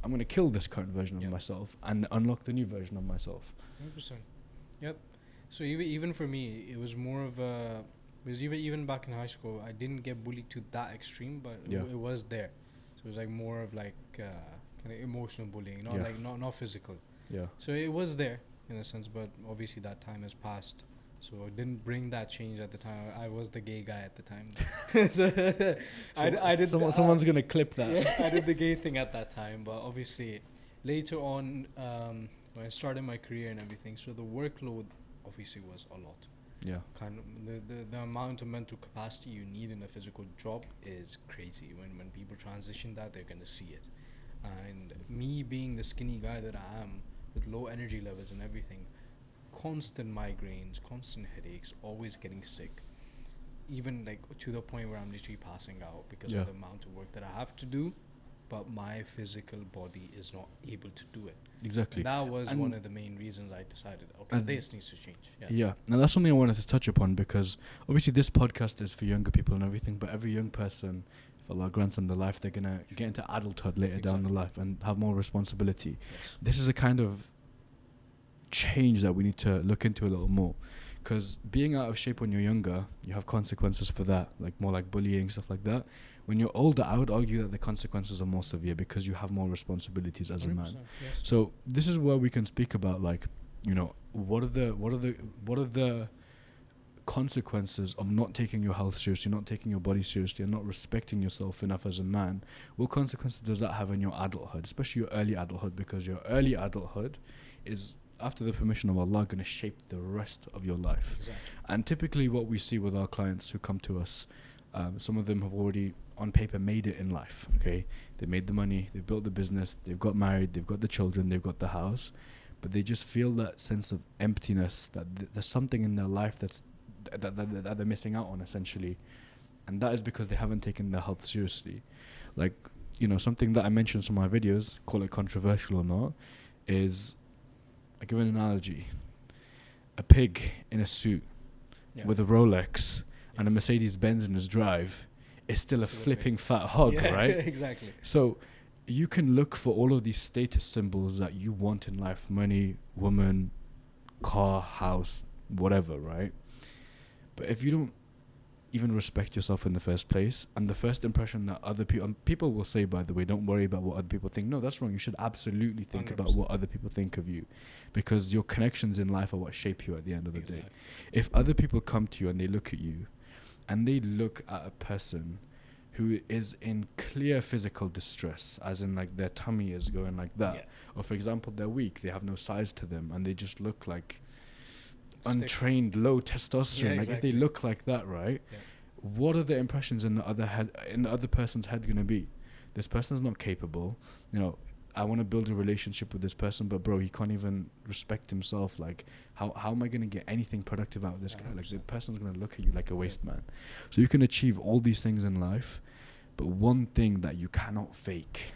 S1: I'm going to kill this current version of myself and unlock the new version of myself.
S2: 100%. Yep. So even for me, it was more of a, because even back in high school, I didn't get bullied to that extreme, but it was there. So it was like more of like kind of emotional bullying, not physical.
S1: Yeah.
S2: So it was there in a sense, but obviously that time has passed. So I didn't bring that change at the time. I was the gay guy at the time.
S1: Someone's gonna clip that.
S2: Yeah, I did the gay thing at that time, but obviously later on, when I started my career and everything, so the workload obviously was a lot.
S1: Yeah.
S2: Kind of the amount of mental capacity you need in a physical job is crazy. When people transition that, they're gonna see it. And me being the skinny guy that I am, with low energy levels and everything, constant migraines, constant headaches, always getting sick, even like to the point where I'm literally passing out because of the amount of work that I have to do, but my physical body is not able to do it.
S1: Exactly.
S2: And that was one of the main reasons I decided, okay, this needs to change.
S1: Yeah. Now that's something I wanted to touch upon because obviously this podcast is for younger people and everything, but every young person, if Allah grants them the life, they're going to get into adulthood later down the life and have more responsibility. Yes. This is a kind of change that we need to look into a little more, because being out of shape when you're younger, you have consequences for that, like more like bullying, stuff like that. When you're older, I would argue that the consequences are more severe because you have more responsibilities as a man.
S2: Yes.
S1: So this is where we can speak about, like, what are the consequences of not taking your health seriously, not taking your body seriously, and not respecting yourself enough as a man. What consequences does that have in your adulthood, especially your early adulthood? Because your early adulthood is, after the permission of Allah, going to shape the rest of your life.
S2: Exactly.
S1: And typically what we see with our clients who come to us, some of them have already on paper made it in life. Okay, they made the money, they've built the business, they've got married, they've got the children, they've got the house, but they just feel that sense of emptiness, that there's something in their life that they're missing out on, essentially. And that is because they haven't taken their health seriously. Like, something that I mentioned in some of my videos, call it controversial or not, is, I give an analogy. A pig in a suit with a Rolex and a Mercedes-Benz in his drive is still a flipping fat hog, right?
S2: Exactly.
S1: So you can look for all of these status symbols that you want in life: money, woman, car, house, whatever, right? But if you don't even respect yourself in the first place. And the first impression that other people, and people will say, by the way, don't worry about what other people think. No, that's wrong. You should absolutely think
S2: 100%.
S1: about what other people think of you, because your connections in life are what shape you at the end of the day.
S2: Exactly.
S1: If other people come to you and they look at you and they look at a person who is in clear physical distress, as in like their tummy is going like that,
S2: Yeah.
S1: or for example, they're weak, they have no size to them, and they just look like
S2: Stick.
S1: untrained, low testosterone.
S2: Yeah,
S1: Like
S2: exactly.
S1: if they look like that, right?
S2: Yeah.
S1: What are the impressions in the other person's head gonna be? This person's not capable. You know, I want to build a relationship with this person, but bro, he can't even respect himself. Like, how am I gonna get anything productive out of this guy? Like, the
S2: 100%.
S1: person's gonna look at you like a waste man. So you can achieve all these things in life, but one thing that you cannot fake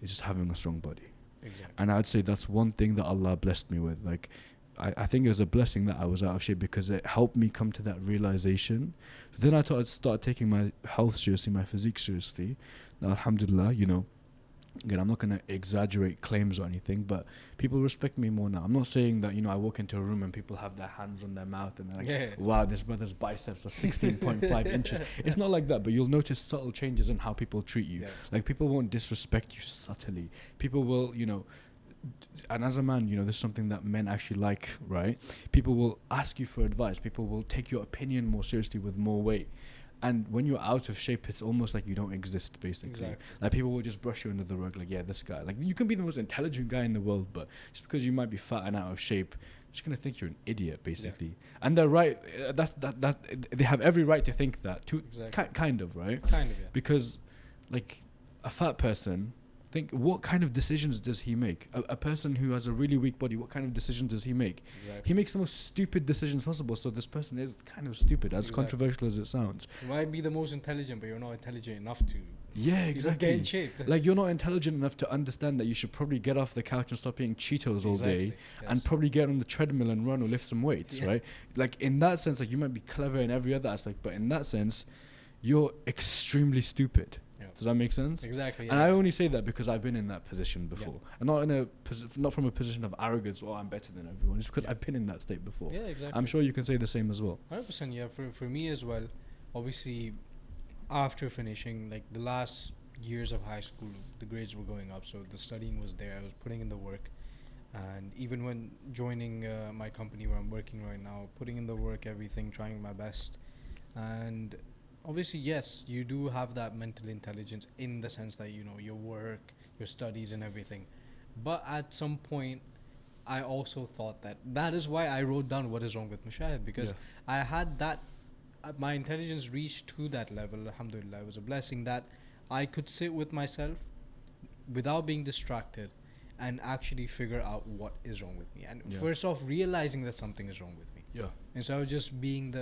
S1: is just having a strong body.
S2: Exactly.
S1: And I'd say that's one thing that Allah blessed me with. Like, I think it was a blessing that I was out of shape, because it helped me come to that realization. Then I thought I'd start taking my health seriously, my physique seriously. Now, alhamdulillah, you know, again, I'm not going to exaggerate claims or anything, but people respect me more now. I'm not saying that, you know, I walk into a room and people have their hands on their mouth and they're like,
S2: Yeah.
S1: wow, this brother's biceps are 16.5 inches. It's not like that, but you'll notice subtle changes in how people treat you.
S2: Yeah.
S1: Like, people won't disrespect you subtly. People will, you know, and as a man, you know, there's something that men actually like, right? People will ask you for advice. People will take your opinion more seriously with more weight. And when you're out of shape, it's almost like you don't exist, basically.
S2: Exactly.
S1: Like, people will just brush you under the rug, like, yeah, this guy. Like, you can be the most intelligent guy in the world, but just because you might be fat and out of shape, they're just gonna think you're an idiot, basically. Yeah. And they're right. That they have every right to think that too.
S2: Exactly.
S1: Kind of, right?
S2: Kind of, yeah.
S1: Because, like, a fat person, think, what kind of decisions does he make? A person who has a really weak body, what kind of decisions does he make?
S2: Exactly.
S1: He makes the most stupid decisions possible. So this person is kind of stupid, as
S2: Exactly.
S1: controversial as it sounds.
S2: You might be the most intelligent, but you're not intelligent enough to
S1: Yeah,
S2: get
S1: exactly.
S2: in shape.
S1: Like, you're not intelligent enough to understand that you should probably get off the couch and stop eating Cheetos all day, and
S2: Yes.
S1: probably get on the treadmill and run or lift some weights,
S2: Yeah.
S1: right? Like, in that sense, like, you might be clever in every other aspect, but in that sense, you're extremely stupid.
S2: Yeah.
S1: Does that make sense?
S2: Exactly.
S1: And
S2: yeah.
S1: I only say that because I've been in that position before, and not in a not from a position of arrogance or I'm better than everyone. It's because I've been in that state before.
S2: Yeah, exactly.
S1: I'm sure you can say the same as well.
S2: 100%. Yeah. For me as well. Obviously, after finishing like the last years of high school, the grades were going up, so the studying was there. I was putting in the work, and even when joining my company where I'm working right now, putting in the work, everything, trying my best, and obviously, yes, you do have that mental intelligence in the sense that, you know, your work, your studies and everything. But at some point, I also thought that is why I wrote down what is wrong with Mushahid, because I had that, my intelligence reached to that level, alhamdulillah. It was a blessing that I could sit with myself without being distracted and actually figure out what is wrong with me. And first off, realizing that something is wrong with me.
S1: Yeah.
S2: And so just being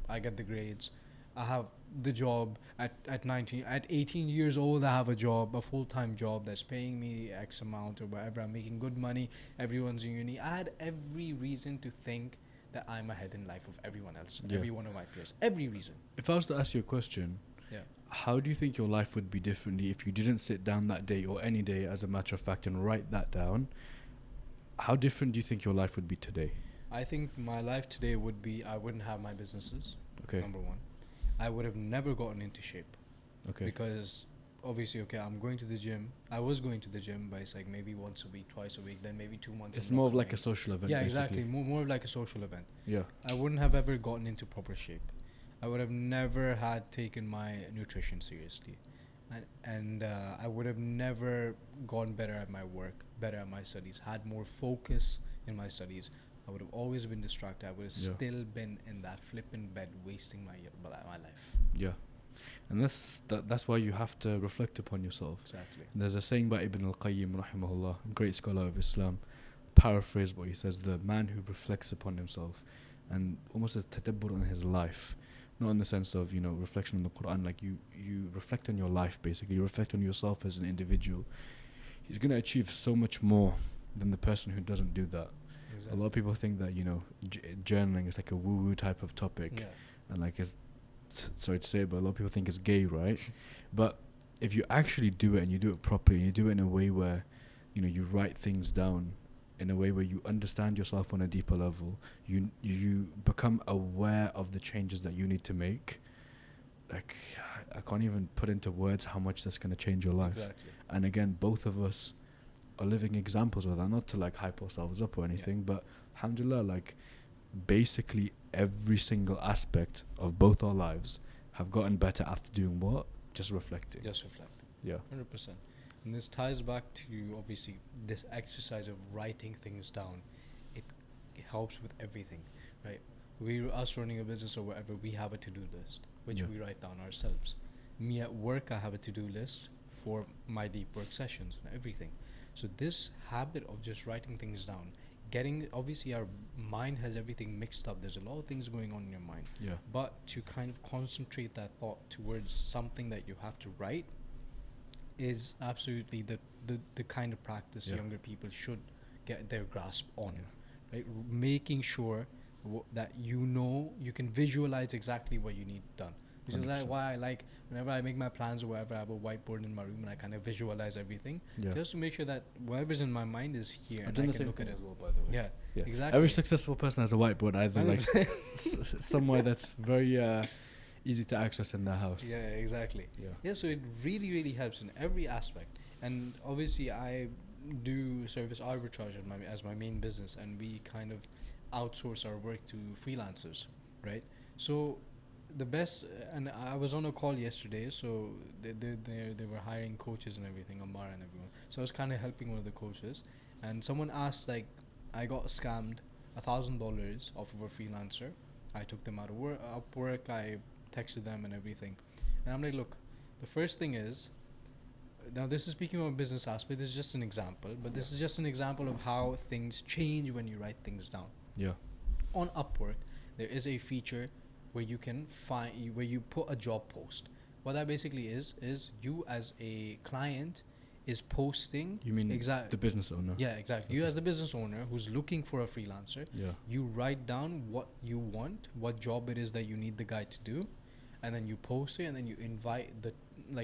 S2: I get the grades, I have the job at 18 years old. I have a job, a full-time job that's paying me X amount or whatever. I'm making good money. Everyone's in uni. I had every reason to think that I'm ahead in life of everyone else, every one of my peers. Every reason.
S1: If I was to ask you a question, how do you think your life would be differently if you didn't sit down that day or any day, as a matter of fact, and write that down? How different do you think your life would be today?
S2: I think my life today would be, I wouldn't have my businesses.
S1: Okay.
S2: Number one. I would have never gotten into shape.
S1: Okay.
S2: Because obviously, I'm going to the gym. I was going to the gym, but it's like maybe once a week, twice a week, then maybe 2 months.
S1: It's more of like a social event.
S2: Yeah,
S1: basically.
S2: exactly. More of like a social event.
S1: Yeah.
S2: I wouldn't have ever gotten into proper shape. I would have never had taken my nutrition seriously. And I would have never gone better at my work, better at my studies, had more focus in my studies. I would have always been distracted. I would have still been in that flipping bed, wasting my life.
S1: Yeah. And that's why you have to reflect upon yourself.
S2: Exactly.
S1: And there's a saying by Ibn al-Qayyim, rahimahullah, a great scholar of Islam, paraphrase what he says: the man who reflects upon himself and almost as tadabbur on his life, not in the sense of, you know, reflection on the Quran, like you reflect on your life, basically. You reflect on yourself as an individual. He's going to achieve so much more than the person who doesn't do that.
S2: Exactly.
S1: A lot of people think that, you know, journaling is like a woo-woo type of topic, and like it's sorry to say it, but a lot of people think it's gay, right? But if you actually do it and you do it properly and you do it in a way where, you know, you write things down, in a way where you understand yourself on a deeper level. You become aware of the changes that you need to make. Like, I can't even put into words how much that's going to change your life.
S2: Exactly.
S1: And again, both of us are living examples of that, not to like hype ourselves up or anything, but alhamdulillah, like basically every single aspect of both our lives have gotten better after doing what? Just reflecting.
S2: Just reflecting.
S1: Yeah.
S2: 100%. And this ties back to obviously this exercise of writing things down. It helps with everything, right? Us running a business or whatever, we have a to-do list, which we write down ourselves. Me at work, I have a to-do list for my deep work sessions and everything. So this habit of just writing things down, obviously our mind has everything mixed up. There's a lot of things going on in your mind.
S1: Yeah.
S2: But to kind of concentrate that thought towards something that you have to write is absolutely the kind of practice younger people should get their grasp on. Right? Making sure that you can visualize exactly what you need done. Which is like why I like, whenever I make my plans or whatever, I have a whiteboard in my room and I kind of visualize everything, just to make sure that whatever's in my mind is here and I can look at it
S1: as well, by the way.
S2: Yeah, exactly.
S1: Every successful person has a whiteboard, either like somewhere that's very easy to access in their house.
S2: Yeah, exactly. Yeah, so it really, really helps in every aspect. And obviously I do service arbitrage as my main business, and we kind of outsource our work to freelancers, right? So the best, and I was on a call yesterday, so they were hiring coaches and everything, Amar and everyone. So I was kind of helping one of the coaches, and someone asked, like, I got scammed $1,000 off of a freelancer. I took them out of work, I texted them and everything. And I'm like, look, the first thing is, now this is speaking of a business aspect, this is just an example, but this is just an example of how things change when you write things down.
S1: Yeah.
S2: On Upwork, there is a feature where you can where you put a job post. What that basically is you as a client is posting.
S1: You mean the business owner?
S2: Yeah, exactly. Okay. You as the business owner who's looking for a freelancer, you write down what you want, what job it is that you need the guy to do, and then you post it, and then you invite the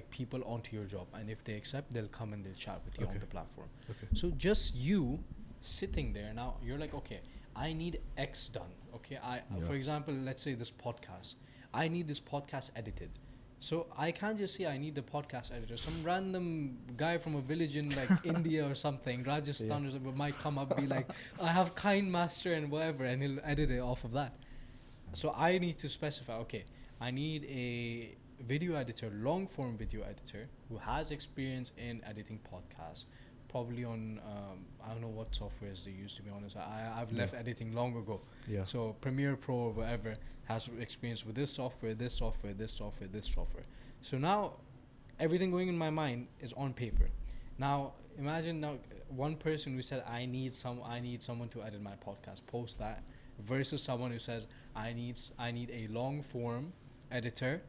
S2: people onto your job, and if they accept, they'll come and they'll chat with you on the platform. So just you sitting there, now you're like, okay, I need X done. Okay, for example, let's say this podcast, I need this podcast edited. So I can't just say I need the podcast editor. Some random guy from a village in like India or something, Rajasthan or something, might come up and be like, I have Kind Master and whatever, and he'll edit it off of that. So I need to specify, okay, I need a video editor, long form video editor who has experience in editing podcasts, probably on I don't know what softwares they use, to be honest. I've left editing long ago. So Premiere Pro or whatever has experience with this software. So now everything going in my mind is on paper. Now imagine now one person who said I need someone to edit my podcast, post that, versus someone who says I need a long form editor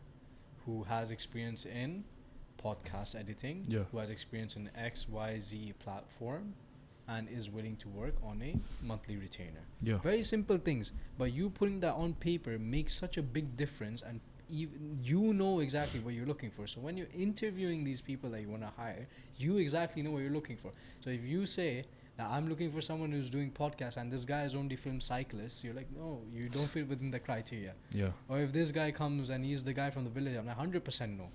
S2: who has experience in podcast editing, who has experience in XYZ platform, and is willing to work on a monthly retainer. Very simple things, but you putting that on paper makes such a big difference, and even you know exactly what you're looking for. So when you're interviewing these people that you want to hire, you exactly know what you're looking for. So if you say that I'm looking for someone who's doing podcasts and this guy has only filmed cyclists, you're like, no, you don't fit within the criteria. Or if this guy comes and he's the guy from the village, I'm like 100% no.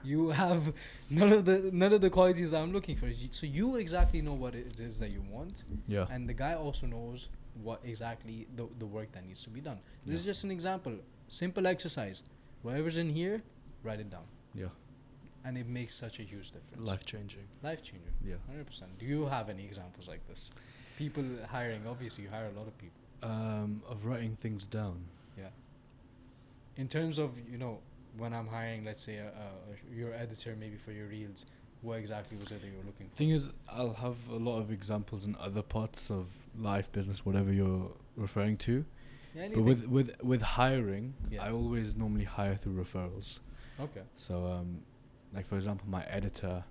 S2: You have none of the qualities that I'm looking for. So you exactly know what it is that you want. And the guy also knows what exactly the work that needs to be done. This is just an example. Simple exercise. Whatever's in here, write it down. And it makes such a huge difference.
S1: Life changing.
S2: 100%. Do you have any examples like this? People hiring, obviously you hire a lot of people.
S1: Of writing things down.
S2: In terms of, when I'm hiring, let's say your editor maybe for your reels, what exactly was it that you were looking for?
S1: Thing is, I'll have a lot of examples in other parts of life, business, whatever you're referring to. But with hiring, I always normally hire through referrals. So like for example, my editor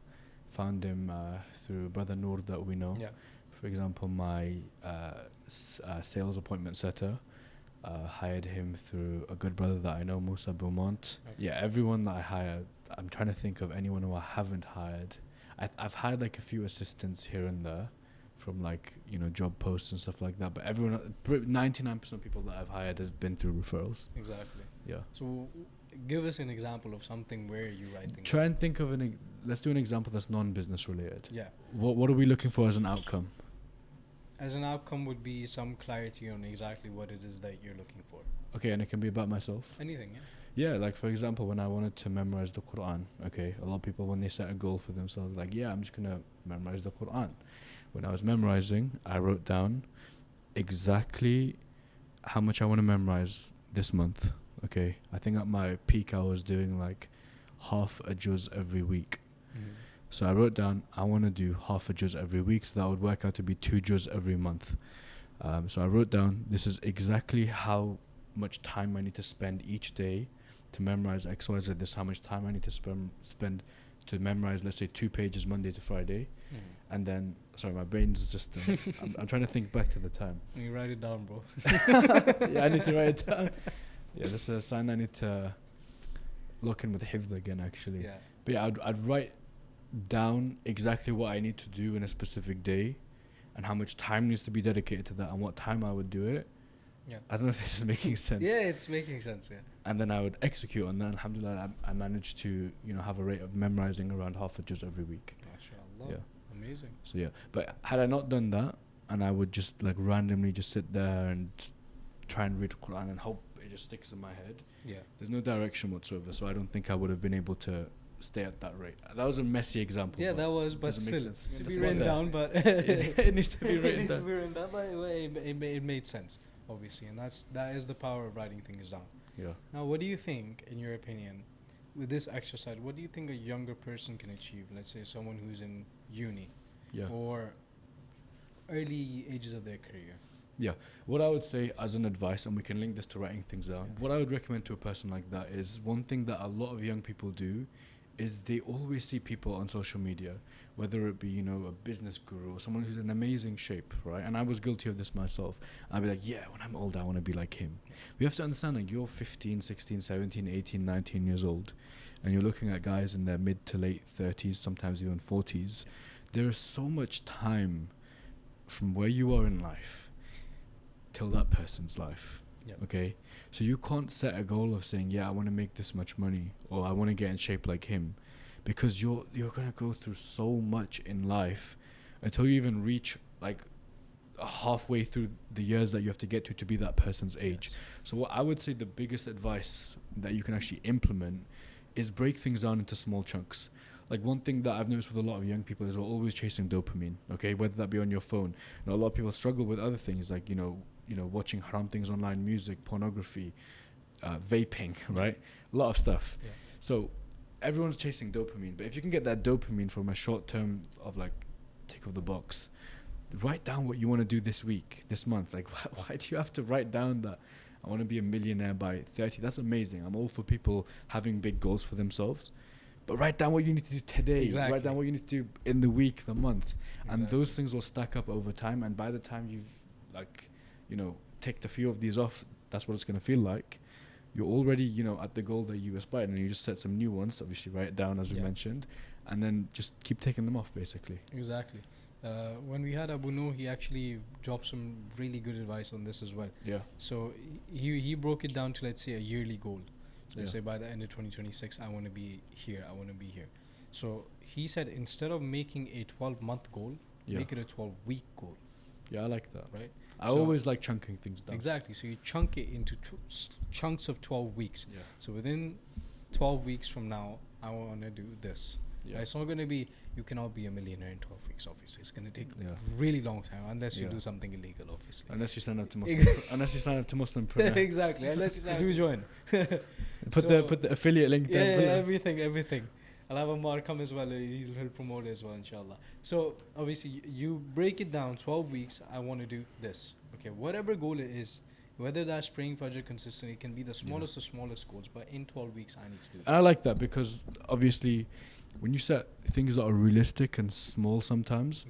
S1: found him through Brother Noor that we know. For example, my sales appointment setter hired him through a good brother that I know, Musa Beaumont. Everyone that I hire, I'm trying to think of anyone who I haven't hired. I've hired like a few assistants here and there from like, you know, job posts and stuff like that. But everyone, 99% of people that I've hired has been through referrals.
S2: Exactly.
S1: Yeah.
S2: So give us an example of something where you write things.
S1: Try and think of let's do an example that's non-business related.
S2: Yeah.
S1: What are we looking for as an outcome?
S2: As an outcome would be some clarity on exactly what it is that you're looking for.
S1: Okay, and it can be about myself.
S2: Anything, yeah.
S1: Yeah, like for example, when I wanted to memorize the Quran, okay, a lot of people when they set a goal for themselves, like, yeah, I'm just gonna memorize the Quran. When I was memorizing, I wrote down exactly how much I want to memorize this month. Okay, I think at my peak I was doing like half a juz every week. So I wrote down I want to do half a juz every week, so that would work out to be 2 juz every month. So I wrote down this is exactly how much time I need to spend each day to memorize X, Y, Z. This is how much time I need to spend to memorize, let's say, 2 pages Monday to Friday. And then, sorry, my brain's just, I'm trying to think back to the time.
S2: You write it down, bro.
S1: Yeah, I need to write it down. Yeah, this is a sign I need to lock in with hifd again, actually.
S2: Yeah.
S1: But yeah, I'd write down exactly what I need to do in a specific day and how much time needs to be dedicated to that and what time I would do it.
S2: Yeah.
S1: I don't know if this is making sense.
S2: Yeah, it's making sense, yeah.
S1: And then I would execute on that. Alhamdulillah, I managed to, you know, have a rate of memorizing around half a juz every week.
S2: MashaAllah.
S1: Yeah.
S2: Amazing.
S1: So yeah, but had I not done that, and I would just like randomly just sit there and try and read the Quran and hope it just sticks in my head.
S2: Yeah.
S1: There's no direction whatsoever, so I don't think I would have been able to stay at that rate. That was a messy example.
S2: Yeah, that was, but
S1: doesn't make
S2: still,
S1: sense.
S2: it
S1: Just
S2: be
S1: one
S2: written
S1: there.
S2: down, but
S1: It needs to be
S2: it
S1: written
S2: needs to
S1: down.
S2: be written down, but it made sense, obviously, and that is the power of writing things down.
S1: Yeah.
S2: Now, what do you think, in your opinion, with this exercise, what do you think a younger person can achieve? Let's say someone who's in uni
S1: Yeah.
S2: or early ages of their career.
S1: Yeah. What I would say as an advice, and we can link this to writing things down,
S2: Yeah.
S1: what I would recommend to a person like that is one thing that a lot of young people do is they always see people on social media, whether it be, you know, a business guru or someone who's in amazing shape, right? And I was guilty of this myself. I'd be like, yeah, when I'm older, I want to be like him. We have to understand, like, you're 15, 16, 17, 18, 19 years old, and you're looking at guys in their mid to late 30s, sometimes even 40s. There is so much time from where you are in life till that person's life.
S2: Yeah.
S1: Okay, so you can't set a goal of saying, yeah, I want to make this much money or I want to get in shape like him, because you're gonna go through so much in life until you even reach like halfway through the years that you have to get to be that person's age.
S2: Yes.
S1: So what I would say the biggest advice that you can actually implement is break things down into small chunks. Like one thing that I've noticed with a lot of young people is we're always chasing dopamine, okay, whether that be on your phone. You know, a lot of people struggle with other things like, you know, watching haram things online, music, pornography, vaping, right? A lot of stuff.
S2: Yeah.
S1: So everyone's chasing dopamine, but if you can get that dopamine from a short term of like tick of the box, write down what you want to do this week, this month. Like, why do you have to write down that I want to be a millionaire by 30? That's amazing. I'm all for people having big goals for themselves. But write down what you need to do today.
S2: Exactly.
S1: Write down what you need to do in the week, the month. And
S2: Exactly.
S1: those things will stack up over time. And by the time you've, like, you know, ticked a few of these off, that's what it's going to feel like. You're already, you know, at the goal that you aspired, and you just set some new ones. Obviously, write it down, as we mentioned. And then just keep taking them off, basically.
S2: Exactly. When we had Abu Noor, he actually dropped some really good advice on this as well.
S1: Yeah.
S2: So he broke it down to, let's say, a yearly goal. So let's
S1: Yeah.
S2: say by the end of 2026, I want to be here, I want to be here. So he said instead of making a 12-month goal, make it a 12-week goal.
S1: Yeah, I like that.
S2: Right?
S1: I
S2: So
S1: always like chunking things down.
S2: Exactly. So you chunk it into chunks of 12 weeks.
S1: Yeah.
S2: So within 12 weeks from now, I want to do this.
S1: Yeah.
S2: It's not going to be, you cannot be a millionaire in 12 weeks, obviously. It's going to take
S1: Yeah.
S2: a really long time, unless you
S1: Yeah.
S2: do something illegal, obviously.
S1: Unless you sign up to Muslim. Unless you sign up to Muslimpreneur.
S2: Exactly. Unless you do join.
S1: Put the affiliate link there.
S2: Yeah, everything. I'll have Ammar come as well. He'll promote it as well, inshallah. So obviously you break it down. 12 weeks. I want to do this. Okay, whatever goal it is, whether that's praying Fajr consistently, it can be the smallest of smallest goals. But in 12 weeks, I need to do that.
S1: And I like that because obviously, when you set things that are realistic and small, sometimes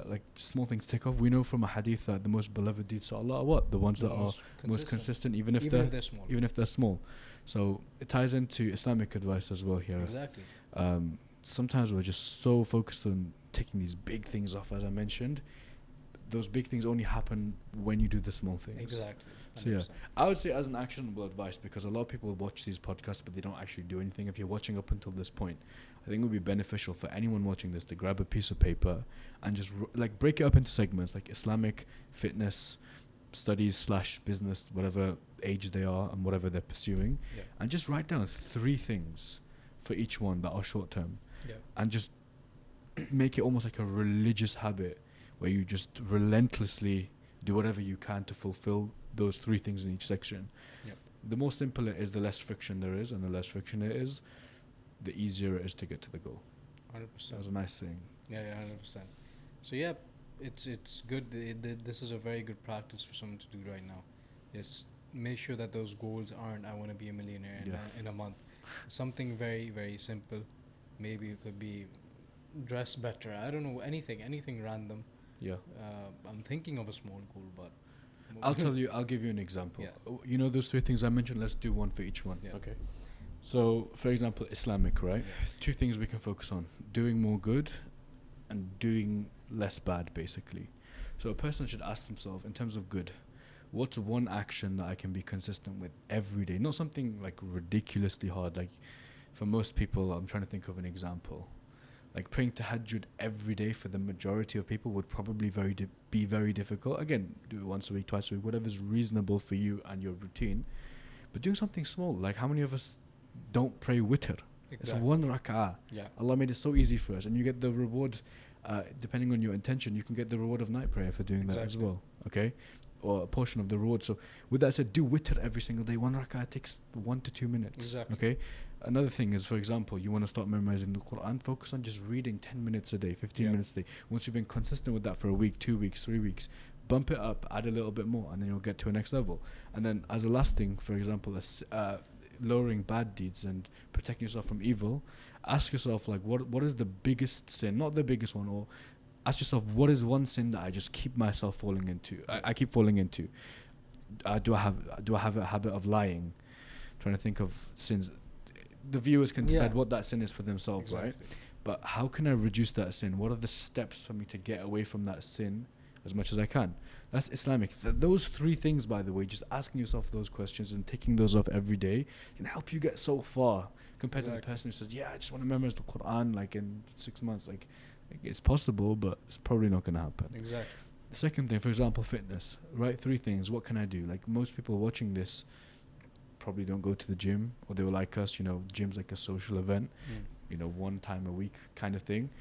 S1: like small things take off. We know from a hadith that the most beloved deeds are Allah are what? The ones that are most consistent, even if they're small. So it ties into Islamic advice as well here.
S2: Exactly.
S1: Sometimes we're just so focused on taking these big things off, as I mentioned, those big things only happen when you do the small things.
S2: Exactly.
S1: So yeah,
S2: 100%.
S1: I would say as an actionable advice, because a lot of people watch these podcasts but they don't actually do anything. If you're watching up until this point, I think it would be beneficial for anyone watching this to grab a piece of paper and just like break it up into segments, like Islamic, fitness, studies / business, whatever age they are and whatever they're pursuing,
S2: Yeah.
S1: and just write down 3 things for each one that are short term,
S2: Yeah.
S1: and just make it almost like a religious habit where you just relentlessly do whatever you can to fulfill those 3 things in each section.
S2: Yep.
S1: The more simple it is, the less friction there is, and the less friction it is, the easier it is to get to the goal.
S2: 100%.
S1: That was a nice saying.
S2: Yeah, 100%. So yeah, it's good. This is a very good practice for someone to do right now. Just make sure that those goals aren't I want to be a millionaire in a month. Something very, very simple. Maybe it could be dress better. I don't know, anything random.
S1: Yeah.
S2: I'm thinking of a small goal, but
S1: I'll give you an example.
S2: Yeah.
S1: You know those 3 things I mentioned? Let's do one for each one.
S2: Yeah.
S1: Okay. So, for example, Islamic, right?
S2: Yeah.
S1: 2 things we can focus on: doing more good and doing less bad, basically. So a person should ask themselves, in terms of good, what's one action that I can be consistent with every day? Not something like ridiculously hard. Like for most people, I'm trying to think of an example. Like praying tahajjud every day for the majority of people would probably be very difficult. Again, do it once a week, twice a week, whatever's reasonable for you and your routine. But doing something small, like how many of us don't pray witr? It's 1 rak'ah.
S2: Yeah.
S1: Allah made it so easy for us, and you get the reward, depending on your intention, you can get the reward of night prayer for doing that as well, okay? Or a portion of the reward. So with that said, do witr every single day. 1 rak'ah takes 1 to 2 minutes,
S2: Exactly.
S1: okay? Another thing is, for example, you want to start memorizing the Quran, focus on just reading 10 minutes a day, 15 minutes a day. Once you've been consistent with that for a week, 2 weeks, 3 weeks, bump it up, add a little bit more, and then you'll get to a next level. And then as a last thing, for example, lowering bad deeds and protecting yourself from evil, ask yourself, like, what is the biggest sin? Not the biggest one, or ask yourself, what is one sin that I just keep myself falling into? I keep falling into. Do I have a habit of lying? Trying to think of sins. The viewers can decide what that sin is for themselves, right? But how can I reduce that sin? What are the steps for me to get away from that sin as much as I can? That's Islamic. Those 3 things, by the way, just asking yourself those questions and taking those off every day can help you get so far compared to the person who says, I just want to memorize the Quran like in 6 months. Like it's possible, but it's probably not going to happen.
S2: Exactly.
S1: The second thing, for example, fitness, right? 3 things. What can I do? Like most people watching this probably don't go to the gym, or they were like us, gym's like a social event, 1 time a week kind of thing.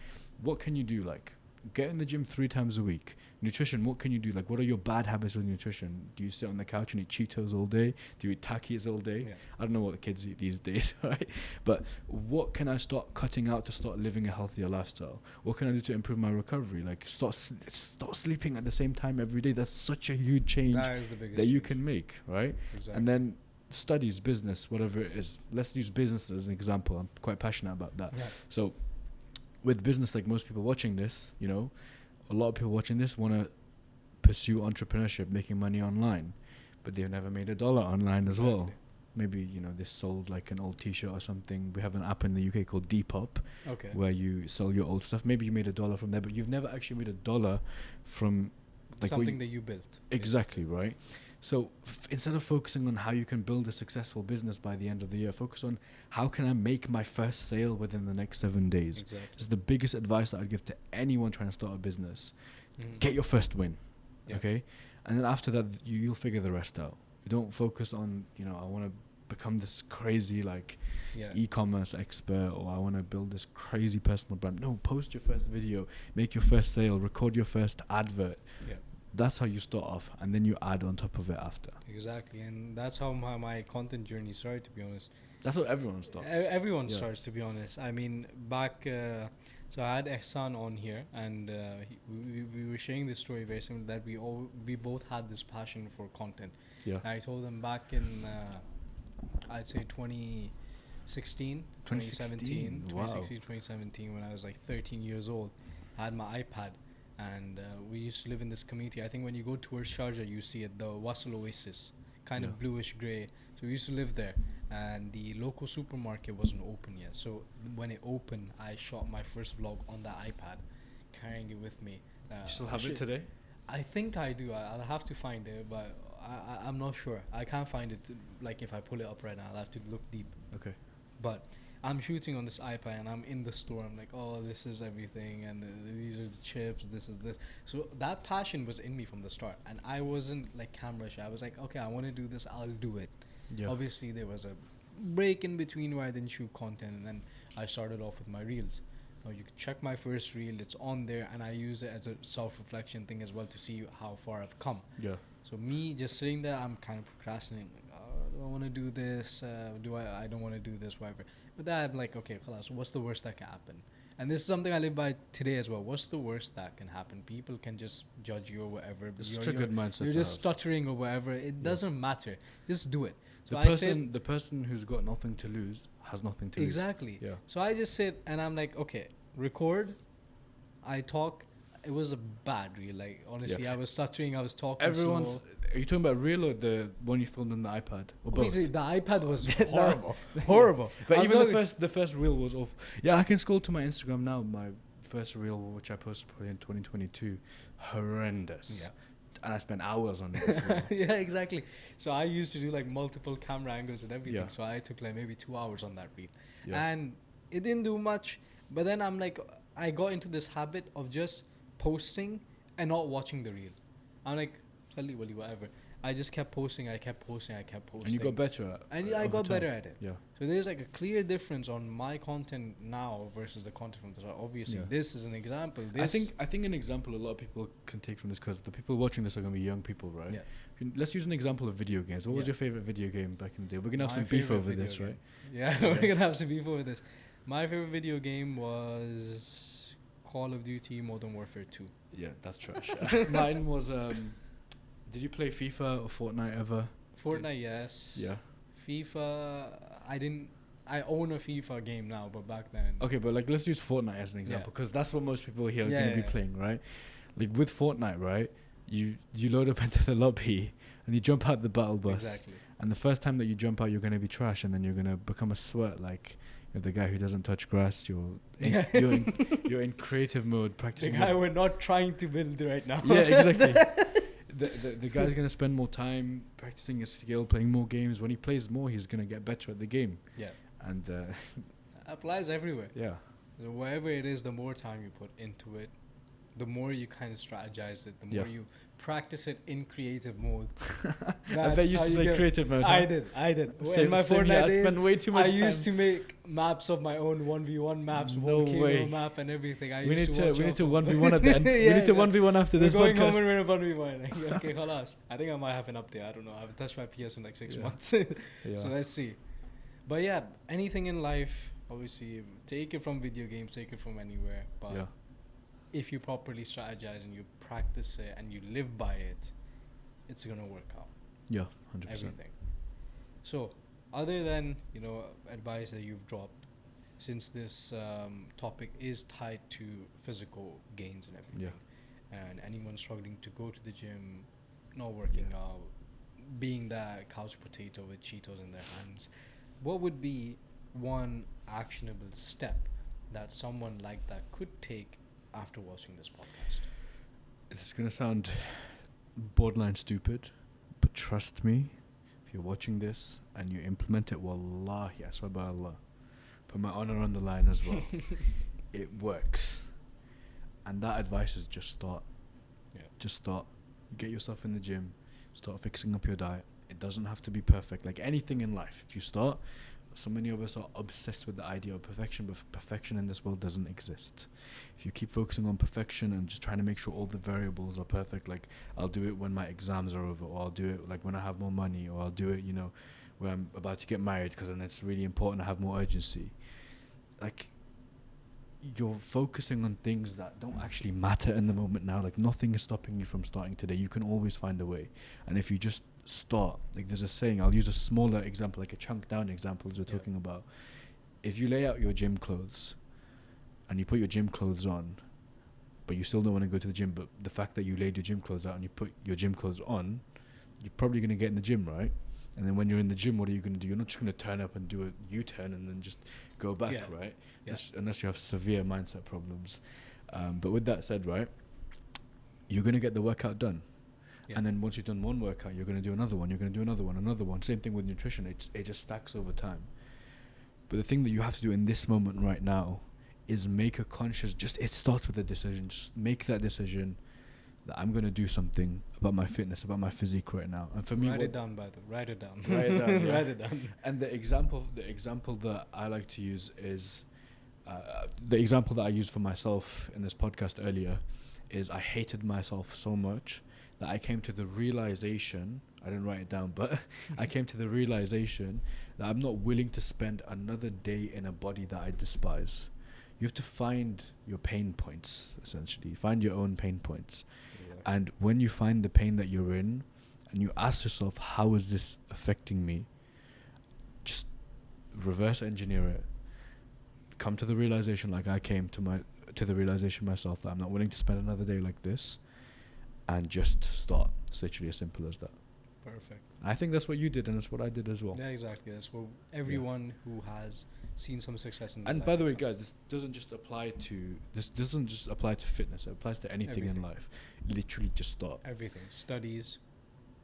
S1: What can you do? Like get in the gym 3 times a week. Nutrition, what can you do? Like what are your bad habits with nutrition? Do you sit on the couch and eat Cheetos all day? Do you eat Takis all day? I don't know what the kids eat these days, right? But what can I start cutting out to start living a healthier lifestyle? What can I do to improve my recovery? Like start sleeping at the same time every day. That's such a huge change that you can make, right?
S2: Exactly.
S1: And then studies, business, whatever it is. Let's use business as an example. I'm quite passionate about that. So with business, like most people watching this, a lot of people watching this want to pursue entrepreneurship, making money online, but they've never made $1 online as well. Maybe, they sold like an old t-shirt or something. We have an app in the UK called Depop, where you sell your old stuff. Maybe you made $1 from there, but you've never actually made $1 from like
S2: something that you built.
S1: Exactly, right? So instead of focusing on how you can build a successful business by the end of the year, focus on how can I make my first sale within the next 7 days.
S2: Exactly.
S1: This is the biggest advice that I'd give to anyone trying to start a business. Get your first win, okay? And then after that, you'll figure the rest out. You don't focus on, I want to become this crazy e-commerce expert, or I want to build this crazy personal brand. No, post your first video, make your first sale, record your first advert. That's how you start off, and then you add on top of it after.
S2: Exactly, and that's how my content journey started, to be honest.
S1: That's how everyone starts.
S2: Everyone starts, to be honest. I mean, back, so I had Ehsan on here, and we were sharing this story very similar, that we both had this passion for content. I told him back in, I'd say 2016, 2017, when I was like 13 years old. I had my iPad. And we used to live in this community. I think when you go towards Sharjah, you see it, the Wasl Oasis, kind of bluish grey. So we used to live there, and the local supermarket wasn't open yet. So when it opened, I shot my first vlog on that iPad, carrying it with me.
S1: You still have it today?
S2: I think I do. I'll have to find it, but I'm not sure. I can't find it. Like if I pull it up right now, I'll have to look deep.
S1: Okay.
S2: But I'm shooting on this iPad and I'm in the store. I'm like, oh, this is everything, and these are the chips. This is this. So that passion was in me from the start, and I wasn't like camera shy. I was like, okay, I want to do this. I'll do it.
S1: Yeah.
S2: Obviously, there was a break in between where I didn't shoot content, and then I started off with my reels. Now you can check my first reel; it's on there, and I use it as a self-reflection thing as well to see how far I've come.
S1: Yeah.
S2: So me just sitting there, I'm kind of procrastinating. Like, oh, do I want to do this? Do I? I don't want to do this. Whatever. But then I'm like, okay, so what's the worst that can happen? And this is something I live by today as well. What's the worst that can happen? People can just judge you or whatever.
S1: It's such a good mindset.
S2: You're just stuttering or whatever. It doesn't matter. Just do it. So
S1: The person who's got nothing to lose has nothing to lose.
S2: Exactly.
S1: Yeah.
S2: So I just sit and I'm like, okay, record. I talk. It was a bad reel. Like honestly, I was stuttering. I was talking. Slow.
S1: Are you talking about real or the one you filmed on the iPad or both?
S2: Obviously, the iPad was horrible. Horrible.
S1: But even the first reel was off. Yeah, I can scroll to my Instagram now. My first reel, which I posted probably in 2022, horrendous. Yeah. And I spent hours on it as well.
S2: Yeah, exactly. So I used to do like multiple camera angles and everything.
S1: Yeah.
S2: So I took like maybe 2 hours on that reel.
S1: Yeah.
S2: And it didn't do much. But then I'm like, I got into this habit of just posting and not watching the reel. I'm like, whatever. I just kept posting. I kept posting.
S1: And you got better at it.
S2: And I got better at it.
S1: Yeah.
S2: So there's like a clear difference on my content now versus the content from the start. Obviously, this is an example.
S1: I think an example a lot of people can take from this, because the people watching this are going to be young people, right?
S2: Yeah.
S1: Let's use an example of video games. What was your favorite video game back in the day? We're going to have some beef over this, right?
S2: Yeah, we're going to have some beef over this. My favorite video game was Call of Duty Modern Warfare 2.
S1: Yeah, that's trash. Mine was... did you play FIFA or Fortnite ever?
S2: Fortnite, yes.
S1: Yeah.
S2: FIFA, I didn't... I own a FIFA game now, but back then...
S1: Okay, but like let's use Fortnite as an example, because that's what most people here are going to be playing, right? Like with Fortnite, right? You load up into the lobby and you jump out the battle bus.
S2: Exactly.
S1: And the first time that you jump out, you're going to be trash, and then you're going to become a sweat like... You're the guy who doesn't touch grass. You're in creative mode practicing.
S2: The guy we're not trying to build right now.
S1: Yeah, exactly. The guy's gonna spend more time practicing his skill, playing more games. When he plays more, he's gonna get better at the game.
S2: Yeah.
S1: And
S2: applies everywhere.
S1: Yeah.
S2: So wherever it is, the more time you put into it, the more you kind of strategize it, the more you practice it in creative mode.
S1: I bet you used to play creative mode.
S2: I did.
S1: Same,
S2: in my
S1: same
S2: Fortnite
S1: days, I spent way too much time.
S2: I used to make maps of my own 1v1 maps,
S1: no way.
S2: map and everything.
S1: We need to 1v1 at the end. We need to 1v1 after this
S2: podcast. We're
S1: podcast.
S2: going home and we're 1v1. Okay, khalas. I think I might have an update. I don't know. I haven't touched my PS in like 6 months. So let's see. But yeah, anything in life, obviously, take it from video games, take it from anywhere. But if you properly strategize and you practice it and you live by it, it's gonna work out.
S1: Yeah, 100%.
S2: Everything. So, other than advice that you've dropped, since this topic is tied to physical gains and everything, and anyone struggling to go to the gym, not working out, being that couch potato with Cheetos in their hands, what would be one actionable step that someone like that could take after watching this podcast?
S1: It's going to sound borderline stupid, but trust me, if you're watching this and you implement it, wallahi, I swear by Allah, put my honor on the line as well, it works. And that advice is just start. Just start. Get yourself in the gym, start fixing up your diet. It doesn't have to be perfect, like anything in life. If you start, so many of us are obsessed with the idea of perfection, but perfection in this world doesn't exist. If you keep focusing on perfection and just trying to make sure all the variables are perfect, like I'll do it when my exams are over, or I'll do it like when I have more money, or I'll do it, when I'm about to get married, because then it's really important to have more urgency. Like, you're focusing on things that don't actually matter in the moment now. Like, nothing is stopping you from starting today. You can always find a way. And if you just start, like there's a saying, I'll use a smaller example, like a chunk down example as we're talking about. If you lay out your gym clothes and you put your gym clothes on, but you still don't want to go to the gym, but the fact that you laid your gym clothes out and you put your gym clothes on, you're probably going to get in the gym, right? And then when you're in the gym, what are you going to do? You're not just going to turn up and do a U-turn and then just go back, right? Unless you have severe mindset problems. But with that said, right, you're going to get the workout done.
S2: Yeah.
S1: And then once you've done one workout, you're going to do another one. You're going to do another one. Same thing with nutrition. It just stacks over time. But the thing that you have to do in this moment right now is make a conscious, it starts with a decision. Just make that decision that I'm going to do something about my fitness, about my physique right now. And for me,
S2: write it down, by the way. Write it down.
S1: Write it down, yeah.
S2: Write it down.
S1: And the example that I like to use is, the example that I used for myself in this podcast earlier is I hated myself so much that I came to the realization, I didn't write it down, but I came to the realization that I'm not willing to spend another day in a body that I despise. You have to find your pain points, essentially. Find your own pain points.
S2: Yeah.
S1: And when you find the pain that you're in, and you ask yourself, how is this affecting me? Just reverse engineer it. Come to the realization, like I came to the realization myself, that I'm not willing to spend another day like this, and just start. It's literally as simple as that.
S2: Perfect.
S1: I think that's what you did, and that's what I did as well.
S2: Yeah, exactly. That's what everyone who has seen some success in their
S1: And
S2: life
S1: by the way,
S2: has done.
S1: guys, this doesn't just apply to fitness. It applies to anything in
S2: Everything.
S1: life. Literally, just start.
S2: Everything. Studies,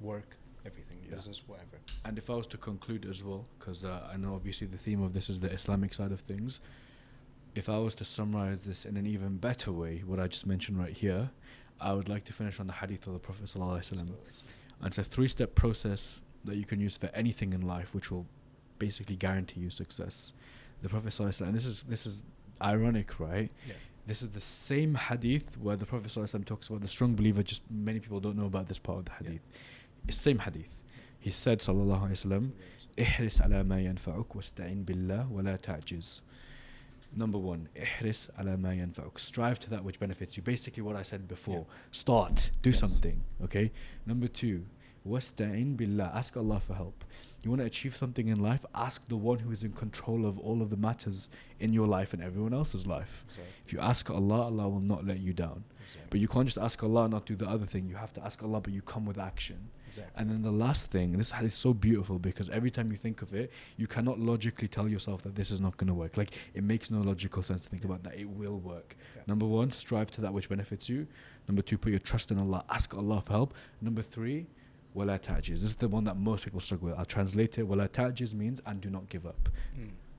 S2: work, everything.
S1: Yeah.
S2: Business, whatever.
S1: And if I was to conclude as well, because I know obviously the theme of this is the Islamic side of things, if I was to summarize this in an even better way, what I just mentioned right here, I would like to finish on the hadith of the Prophet ﷺ. And it's a 3-step process that you can use for anything in life, which will basically guarantee you success. The Prophet ﷺ, and this is ironic, right?
S2: Yeah.
S1: This is the same hadith where the Prophet ﷺ talks about the strong believer. Just many people don't know about this part of the hadith. It's same hadith. He said, sallallahu alaihi wasallam, ihris ala ma yanfa'uk wasta'in billah wa la ta'jiz. Number 1, ihris ala ma yanfa'uk. Strive to that which benefits you. Basically what I said before.
S2: Yeah.
S1: Start. Do
S2: Yes.
S1: something. Okay? Number 2, wasta'in billah. Ask Allah for help. You want to achieve something in life? Ask the one who is in control of all of the matters in your life and everyone else's life.
S2: Exactly.
S1: If you ask Allah, Allah will not let you down.
S2: Exactly.
S1: But you can't just ask Allah and not do the other thing. You have to ask Allah, but you come with action.
S2: Exactly.
S1: And then the last thing, and this is so beautiful because every time you think of it, you cannot logically tell yourself that this is not going to work. Like, it makes no logical sense to think about that. It will work.
S2: Yeah.
S1: Number 1, strive to that which benefits you. Number 2, put your trust in Allah. Ask Allah for help. Number 3, wala ta'jiz. This is the one that most people struggle with. I'll translate it. Wala ta'jiz means, and do not give up.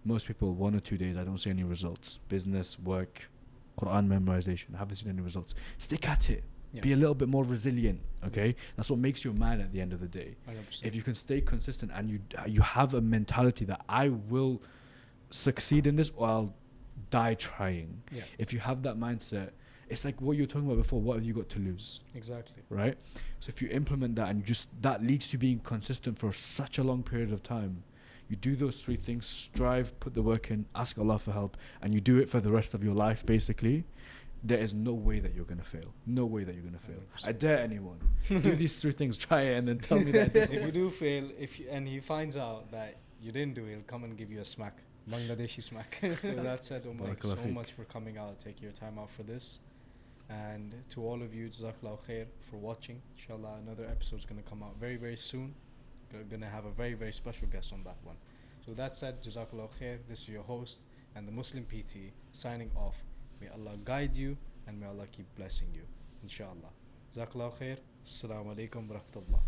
S1: Most people, 1 or 2 days, I don't see any results. Business, work, Quran memorization, I haven't seen any results. Stick at it.
S2: Yeah.
S1: Be a little bit more resilient, okay? That's what makes you a man at the end of the day.
S2: 100%.
S1: If you can stay consistent and you have a mentality that I will succeed in this or I'll die trying.
S2: Yeah.
S1: If you have that mindset, it's like what you were talking about before. What have you got to lose?
S2: Exactly.
S1: Right? So if you implement that and that leads to being consistent for such a long period of time, you do those 3 things, strive, put the work in, ask Allah for help, and you do it for the rest of your life, basically, there is no way that you're going to fail. No way that you're going to fail.
S2: 100%.
S1: I dare anyone. Do these 3 things, try it, and then tell me that it doesn't
S2: If you
S1: work.
S2: do fail, and he finds out that you didn't do it, he'll come and give you a smack. Bangladeshi smack. So that said, Umar, thank you so
S1: Barakallah feek.
S2: much for coming out, taking your time out for this. And to all of you, Jazakallah khair for watching. Inshallah, another episode is going to come out very, very soon. We're going to have a very, very special guest on that one. So that said, Jazakallah khair. This is your host and the Muslim PT signing off. May Allah guide you and may Allah keep blessing you. Inshallah. Jazakallah khair. Assalamu alaikum wa rahmatullah.